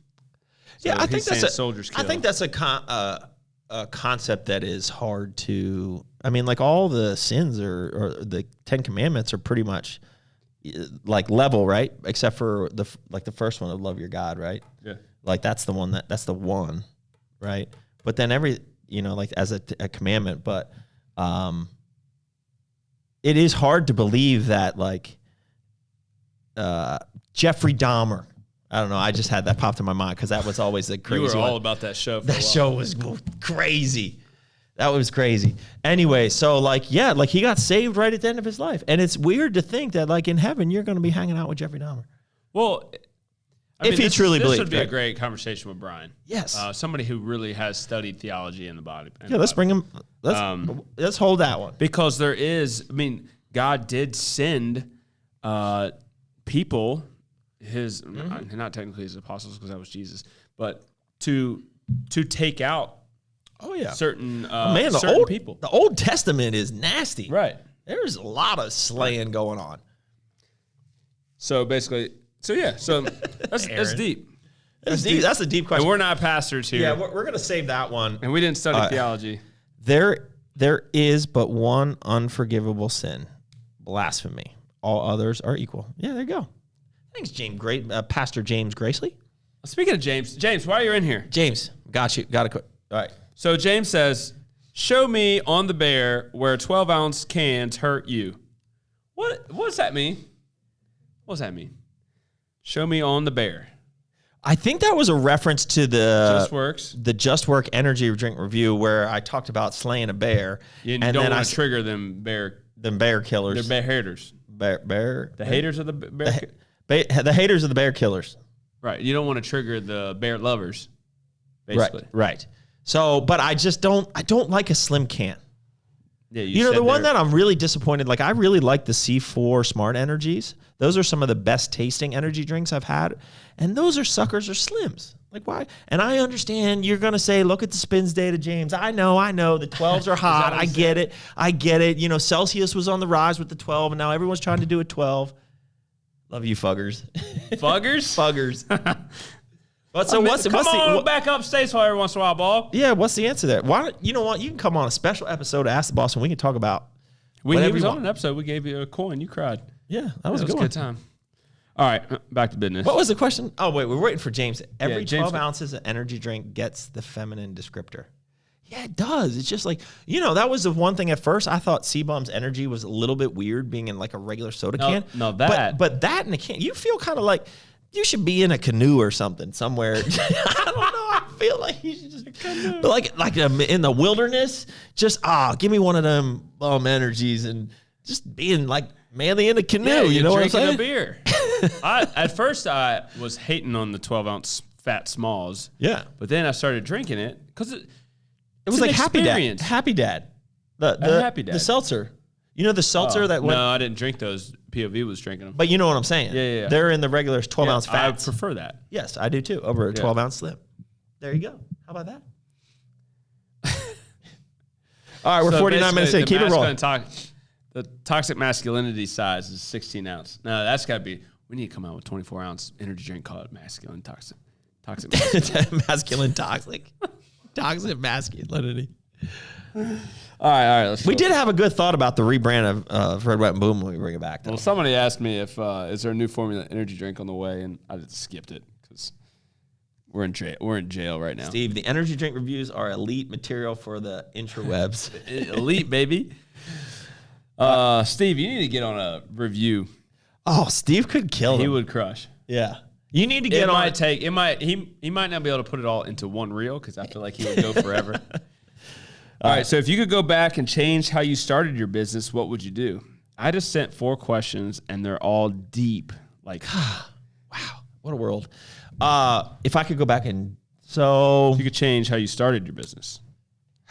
So Yeah, I think soldiers kill. I think that's a concept that is hard to. I mean, like all the sins or the 10 Commandments are pretty much like level, right? Except for the first one of love your God, right? Yeah. Like that's the one that's the one, right? But then like as a commandment, but it is hard to believe that like Jeffrey Dahmer. I don't know. I just had that popped in my mind because that was always the crazy. You were one. all about that show. That show was crazy. That was crazy. Anyway, so like, yeah, like he got saved right at the end of his life. And it's weird to think that like in heaven, you're going to be hanging out with Jeffrey Dahmer. Well, If he truly this believed, would be right? a great conversation with Brian. Yes. Somebody who really has studied theology in the body. Yeah, let's bring him. Let's hold that one. Because there is, I mean, God did send people, not technically his apostles because that was Jesus, but to take out Oh yeah, certain the people. The Old Testament is nasty. Right. There's a lot of slaying going on. So basically, that's deep. That's deep. That's a deep question. And we're not pastors here. Yeah, we're gonna save that one. And we didn't study theology. There is but one unforgivable sin: blasphemy. All others are equal. Yeah, there you go. Thanks, Pastor James Gracely. Speaking of James, why are you in here? James, got you. Got to quit. All right. So James says, show me on the bear where 12-ounce cans hurt you. What does that mean? What does that mean? Show me on the bear. I think that was a reference to the Just Work energy drink review where I talked about slaying a bear. Yeah, and you don't want to trigger them bear killers. They're bear haters. The haters of the bear. The haters of the bear killers. Right. You don't want to trigger the bear lovers. Basically. Right. So, but I don't like a slim can. Yeah, you know, the one that I'm really disappointed, like I really like the C4 Smart Energies. Those are some of the best tasting energy drinks I've had. And those suckers are slims. Like why? And I understand you're going to say, look at the spins data, James. I know. The 12s are hot. I get it. You know, Celsius was on the rise with the 12 and now everyone's trying to do a 12. Love you, fuggers. Fuggers? Fuggers. Back up states every once in a while, ball. Yeah, what's the answer there? Why don't, you know what? You can come on a special episode of Ask the Boss and we can talk about he was on an episode. We gave you a coin. You cried. Yeah, that was a good time. All right, back to business. What was the question? Oh, wait, we're waiting for James. Every James 12 ounces of energy drink gets the feminine descriptor. Yeah, it does. It's just like, you know, that was the one thing at first. I thought Seabum's energy was a little bit weird being in like a regular soda can. No, that. But that in a can, you feel kind of like you should be in a canoe or something somewhere. I don't know. I feel like you should just, but like in the wilderness, just, give me one of them energies and just being like manly in a canoe. You know what I'm saying? A beer. At first, I was hating on the 12-ounce fat smalls. Yeah. But then I started drinking it because it was like Happy experience. Dad. Happy Dad. Happy Dad. The seltzer. You know the seltzer that went... No, I didn't drink those. POV was drinking them. But you know what I'm saying. Yeah. They're in the regular 12-ounce fats. I prefer that. Yes, I do too. Over a 12-ounce slim. There you go. How about that? All right, we're 49 minutes in. Keep it rolling. The toxic masculinity size is 16 ounce. No, that's got to be... We need to come out with 24-ounce energy drink called masculine toxic. Toxic masculine toxic. Toxic masculinity. All right. We did have a good thought about the rebrand of Red, White, and Boom when we bring it back. Though. Well, somebody asked me if is there a new formula energy drink on the way, and I just skipped it because we're in jail. We're in jail right now. Steve, the energy drink reviews are elite material for the interwebs. Elite, baby. Steve, you need to get on a review. Oh, Steve could kill him. He would crush. Yeah. You need to get on. He might not be able to put it all into one reel because I feel like he would go forever. All right, so if you could go back and change how you started your business, what would you do? I just sent 4 questions, and they're all deep. Like, wow, what a world. If I could go back and... So... If you could change how you started your business.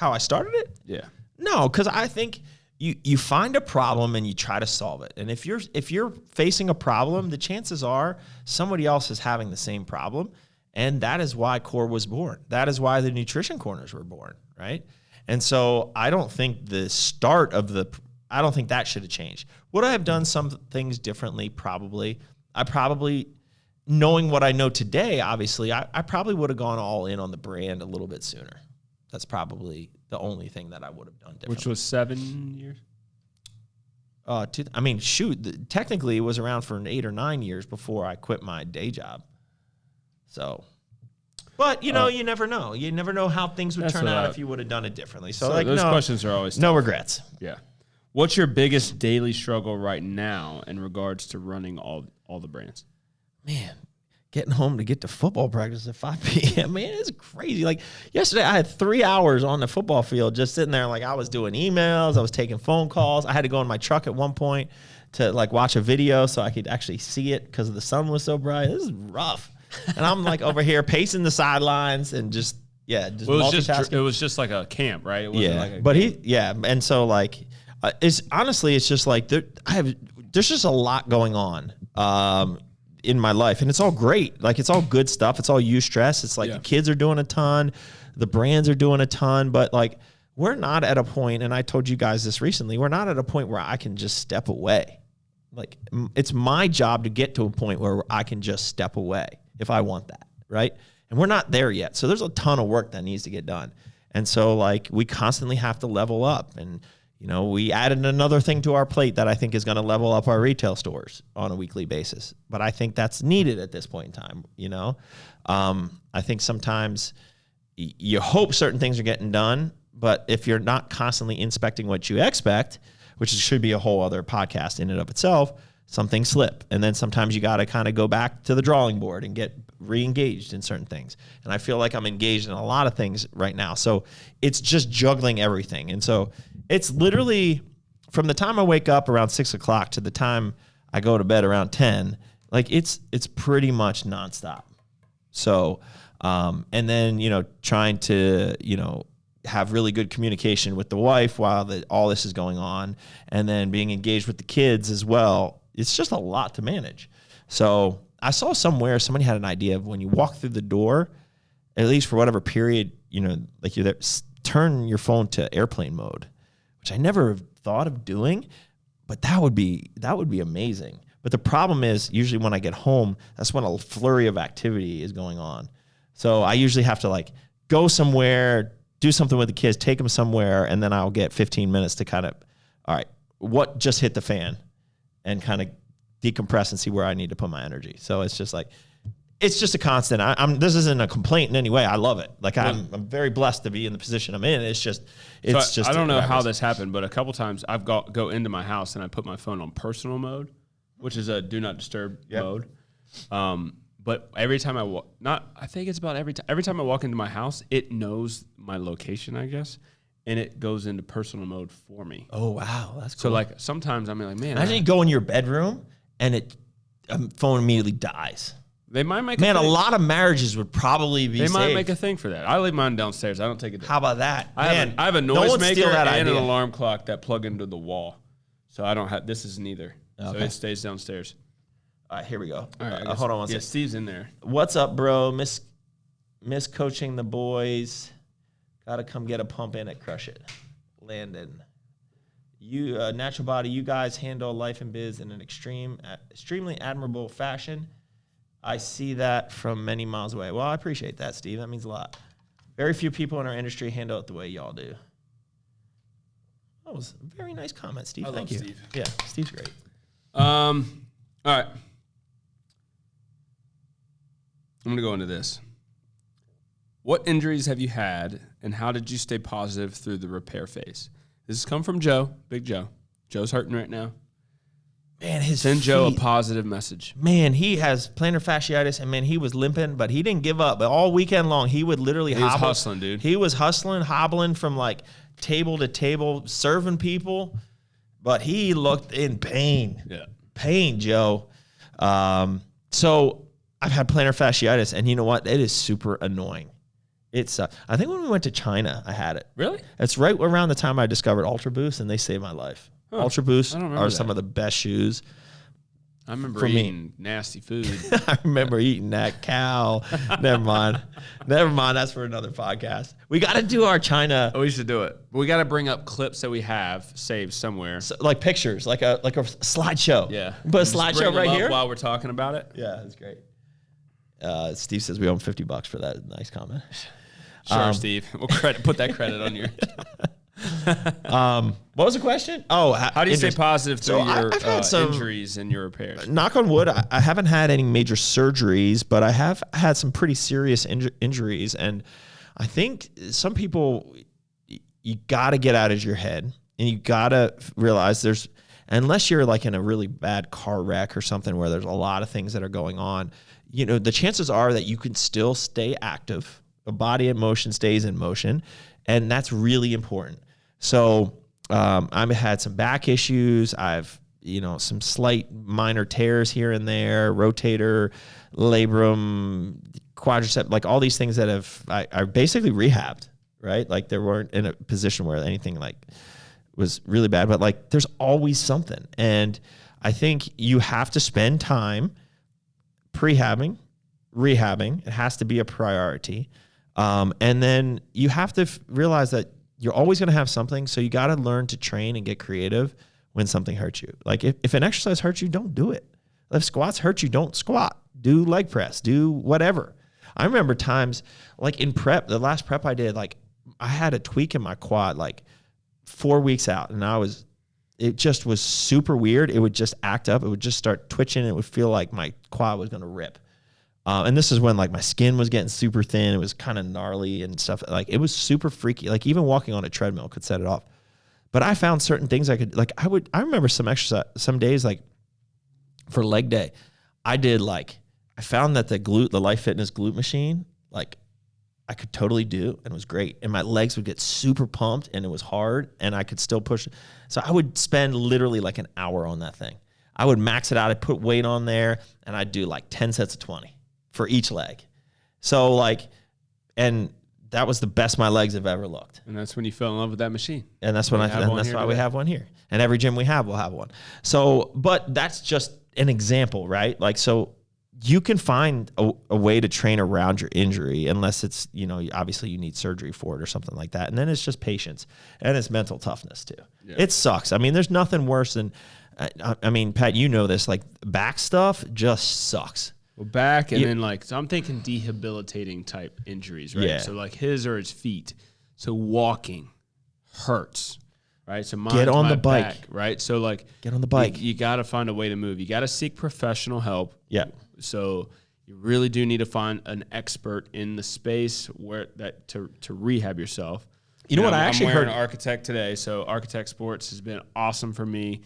how I started it? Yeah. No, because I think you find a problem and you try to solve it. And if you're facing a problem, the chances are somebody else is having the same problem. And that is why Core was born. That is why the nutrition corners were born, right? And so I don't think I don't think that should have changed. Would I have done some things differently? Probably. Knowing what I know today, obviously, I probably would have gone all in on the brand a little bit sooner. That's probably the only thing that I would have done differently. Which was 7 years? Technically it was around for 8 or 9 years before I quit my day job. So, but you never know. You never know how things would turn out if you would have done it differently. So like, those questions are always tough. No regrets. Yeah. What's your biggest daily struggle right now in regards to running all the brands? Man, getting home to get to football practice at 5 p.m., man, it's crazy. Like yesterday, I had 3 hours on the football field just sitting there. Like I was doing emails, I was taking phone calls. I had to go in my truck at one point to like watch a video so I could actually see it because the sun was so bright. This is rough. And I'm like over here pacing the sidelines and just multitasking. It was just like a camp, right? It wasn't and so like it's just like there's just a lot going on in my life, and it's all great. Like it's all good stuff. It's all stress. It's like the kids are doing a ton, the brands are doing a ton, but like we're not at a point, and I told you guys this recently, we're not at a point where I can just step away. Like it's my job to get to a point where I can just step away if I want that, right? And we're not there yet. So there's a ton of work that needs to get done. And so like we constantly have to level up, and we added another thing to our plate that I think is going to level up our retail stores on a weekly basis. But I think that's needed at this point in time. I think sometimes you hope certain things are getting done, but if you're not constantly inspecting what you expect, which should be a whole other podcast in and of itself, some things slip. And then sometimes you got to kind of go back to the drawing board and get re-engaged in certain things. And I feel like I'm engaged in a lot of things right now. So it's just juggling everything. And so it's literally from the time I wake up around 6 o'clock to the time I go to bed around 10, like it's pretty much nonstop. So, and then, trying to, have really good communication with the wife while all this is going on, and then being engaged with the kids as well. It's just a lot to manage. So I saw somewhere somebody had an idea of when you walk through the door, at least for whatever period, like you're there, turn your phone to airplane mode, which I never thought of doing, but that would be amazing. But the problem is usually when I get home, that's when a flurry of activity is going on. So I usually have to like go somewhere, do something with the kids, take them somewhere, and then I'll get 15 minutes to kind of, all right, what just hit the fan, and kind of decompress and see where I need to put my energy. So it's just like, it's just a constant. This isn't a complaint in any way. I love it. Like I'm very blessed to be in the position I'm in. I don't know how this happened, but a couple times I've go into my house and I put my phone on personal mode, which is a do not disturb mode. But every time every time I walk into my house, it knows my location, I guess, and it goes into personal mode for me. Oh wow, that's cool. So like sometimes I'm like, man, imagine you go in your bedroom and phone immediately dies. They might make a lot of marriages would probably be. They saved. might make a thing for that. I leave mine downstairs. I don't take it down. How about that? I have a noisemaker and an alarm clock that plug into the wall, so I don't have. This is neither. Okay. So it stays downstairs. All right, here we go. All right, hold on one second. Steve's in there. What's up, bro? Miss coaching the boys. Got to come get a pump in at Crush It. Landon. You, Natural Body, you guys handle life and biz in an extremely admirable fashion. I see that from many miles away. Well, I appreciate that, Steve. That means a lot. Very few people in our industry handle it the way y'all do. That was a very nice comment, Steve. Thank you. Steve. Yeah, Steve's great. All right. I'm going to go into this. What injuries have you had, and how did you stay positive through the repair phase? This has come from Joe, Big Joe. Joe's hurting right now. Man, Send Joe a positive message. Man, he has plantar fasciitis, and man, he was limping, but he didn't give up. But all weekend long, he would literally hobble. He was hustling, dude. He was hustling, hobbling from like table to table, serving people, but he looked in pain. Yeah. Pain, Joe. So I've had plantar fasciitis, and you know what? It is super annoying. It's I think when we went to China, I had it. Really? It's right around the time I discovered Ultra Boost, and they saved my life. Ultra Boost are some of the best shoes. I remember eating nasty food. I remember eating that cow. Never mind. That's for another podcast. We got to do our China. Oh, we should do it. We got to bring up clips that we have saved somewhere. So, like pictures, like a slideshow. Yeah. But a slideshow right here. While we're talking about it. Yeah, that's great. Steve says we owe him $50 for that. Nice comment. Sure, Steve. We'll put that credit on your. What was the question? Oh, how do you stay positive through your I've had some injuries and your repairs? Knock on wood, I haven't had any major surgeries, but I have had some pretty serious injuries. And I think some people, you got to get out of your head, and you got to realize unless you're like in a really bad car wreck or something where there's a lot of things that are going on, the chances are that you can still stay active. The body in motion stays in motion, and that's really important. So I've had some back issues. I've, some slight minor tears here and there, rotator, labrum, quadricep, like all these things that I basically rehabbed, right? Like they weren't in a position where anything like was really bad, but like there's always something. And I think you have to spend time prehabbing, rehabbing. It has to be a priority. And then you have to realize that you're always going to have something. So you got to learn to train and get creative when something hurts you. Like if an exercise hurts you, don't do it. If squats hurt you, don't squat. Do leg press, do whatever. I remember times like in prep, the last prep I did, like I had a tweak in my quad, like 4 weeks out, and it just was super weird. It would just act up. It would just start twitching. It would feel like my quad was going to rip. And this is when like my skin was getting super thin. It was kind of gnarly and stuff. Like it was super freaky. Like even walking on a treadmill could set it off. But I found certain things I could, like I remember some exercise, days like for leg day, I found that the Life Fitness glute machine, like I could totally do, and it was great. And my legs would get super pumped, and it was hard, and I could still push it. So I would spend literally like an hour on that thing. I would max it out. I'd put weight on there, and I'd do like 10 sets of 20 for each leg. So like, and that was the best my legs have ever looked. And that's when you fell in love with that machine. And that's that's why we have one here. And every gym we have will have one. So, but that's just an example, right? Like, so you can find a way to train around your injury, unless it's, obviously you need surgery for it or something like that. And then it's just patience, and it's mental toughness too. Yeah. It sucks. I mean, there's nothing worse than, Pat, this, like back stuff just sucks. Well, back and then so I'm thinking debilitating type injuries, right? Yeah. So like his or his feet. So walking hurts, right? So get on the bike, back, right? So like get on the bike. You got to find a way to move. You got to seek professional help. Yeah. So you really do need to find an expert in the space to rehab yourself. You know what? I actually heard an Architect today. So Architect Sports has been awesome for me.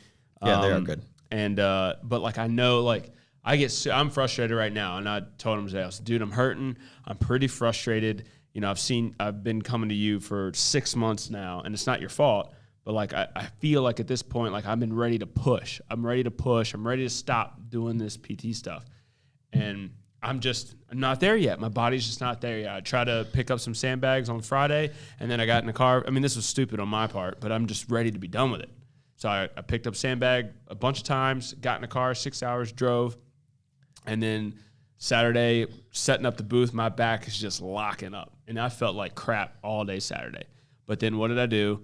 Yeah, they are good. And but like I know like. I'm frustrated right now, and I told him today, I was, dude, I'm hurting. I'm pretty frustrated. I've been coming to you for 6 months now, and it's not your fault, but like I feel like at this point, like I've been ready to push. I'm ready to stop doing this PT stuff, and I'm not there yet. My body's just not there yet. I tried to pick up some sandbags on Friday, and then I got in the car. I mean, this was stupid on my part, but I'm just ready to be done with it. So I picked up sandbag a bunch of times, got in the car, 6 hours, drove. And then Saturday, setting up the booth, my back is just locking up. And I felt like crap all day Saturday. But then what did I do?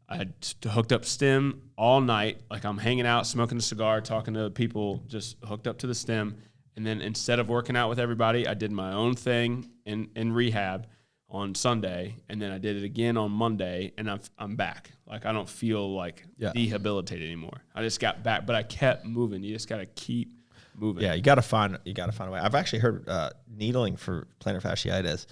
I hooked up stem all night. Like I'm hanging out, smoking a cigar, talking to people, just hooked up to the stem. And then instead of working out with everybody, I did my own thing in rehab on Sunday. And then I did it again on Monday, and I'm back. Like I don't feel like debilitated anymore. I just got back, but I kept moving. You just got to keep moving. Yeah, you gotta find a way. I've actually heard needling for plantar fasciitis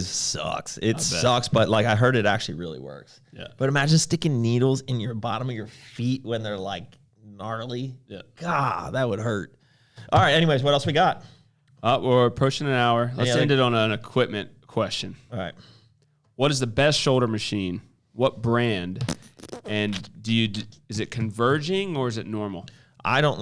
sucks. It sucks, but like I heard it actually really works. Yeah. But imagine sticking needles in your bottom of your feet when they're like gnarly. Yeah. God, that would hurt. All right. Anyways, what else we got? We're approaching an hour. Let's end it on an equipment question. All right. What is the best shoulder machine? What brand? And is it converging or is it normal? I don't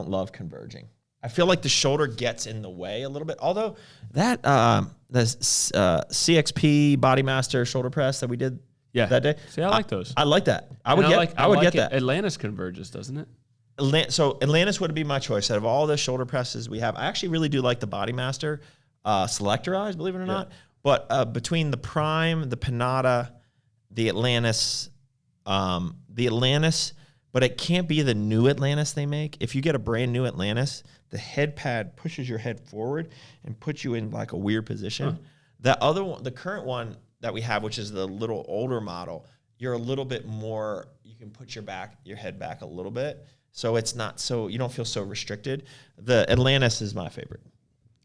love converging. I feel like the shoulder gets in the way a little bit. Although that the CXP Body Master shoulder press that we did that day. See, I like those. I like that. I would get that. Atlantis converges, doesn't it? So Atlantis would be my choice out of all the shoulder presses we have. I actually really do like the Body Master selectorized, believe it or not. But between the Prime, the Panada, the Atlantis, but it can't be the new Atlantis they make. If you get a brand new Atlantis, the head pad pushes your head forward and puts you in like a weird position. That other one, the current one that we have, which is the little older model, you're a little bit more, you can put your head back a little bit. So it's not so, you don't feel so restricted. The Atlantis is my favorite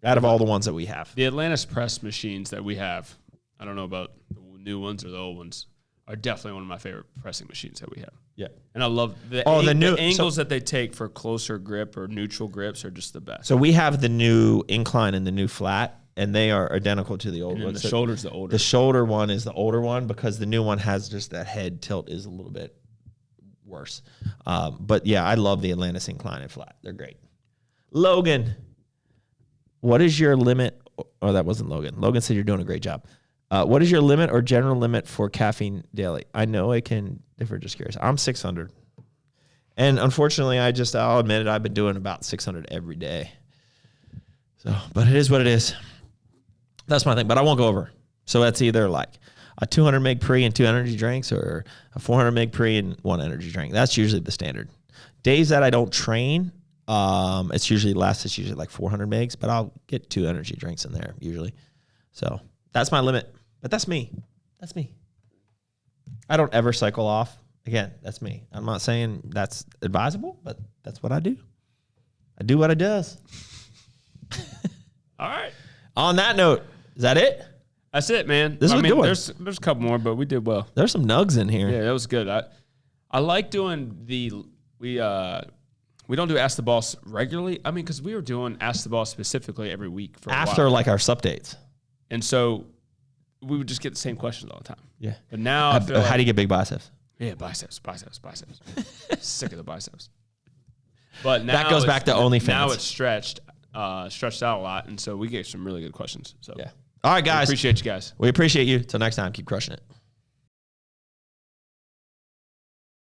out of all the ones that we have. The Atlantis press machines that we have, I don't know about the new ones or the old ones, are definitely one of my favorite pressing machines that we have. Yeah. And I love the angles that they take for closer grip or neutral grips are just the best. So we have the new incline and the new flat, and they are identical to the old one. And the shoulder's the older. The shoulder one is the older one because the new one has just that head tilt is a little bit worse. But yeah, I love the Atlantis incline and flat. They're great. Logan, what is your limit? Oh, that wasn't Logan. Logan said you're doing a great job. What is your limit or general limit for caffeine daily? I know it can differ, just curious. I'm 600. And unfortunately, I'll admit it, I've been doing about 600 every day. So, but it is what it is. That's my thing, but I won't go over. So that's either like a 200 mg pre and 2 energy drinks or a 400 mg pre and 1 energy drink. That's usually the standard. Days that I don't train, it's usually like 400 mgs, but I'll get 2 energy drinks in there usually. So that's my limit. But that's me. That's me. I don't ever cycle off. Again, that's me. I'm not saying that's advisable, but that's what I do. I do what I does. All right. On that note, is that it? That's it, man. This is a good one. There's a couple more, but we did well. There's some nugs in here. Yeah, that was good. I like doing we don't do Ask the Boss regularly. I mean, because we were doing Ask the Boss specifically every week for after a while. like our sup dates. And so we would just get the same questions all the time. Yeah. But now I feel how do you get big biceps? Yeah, biceps. Sick of the biceps. But now that goes back to OnlyFans. Now it's stretched out a lot, and so we get some really good questions. So yeah. All right, guys. We appreciate you guys. We appreciate you. Till next time, keep crushing it.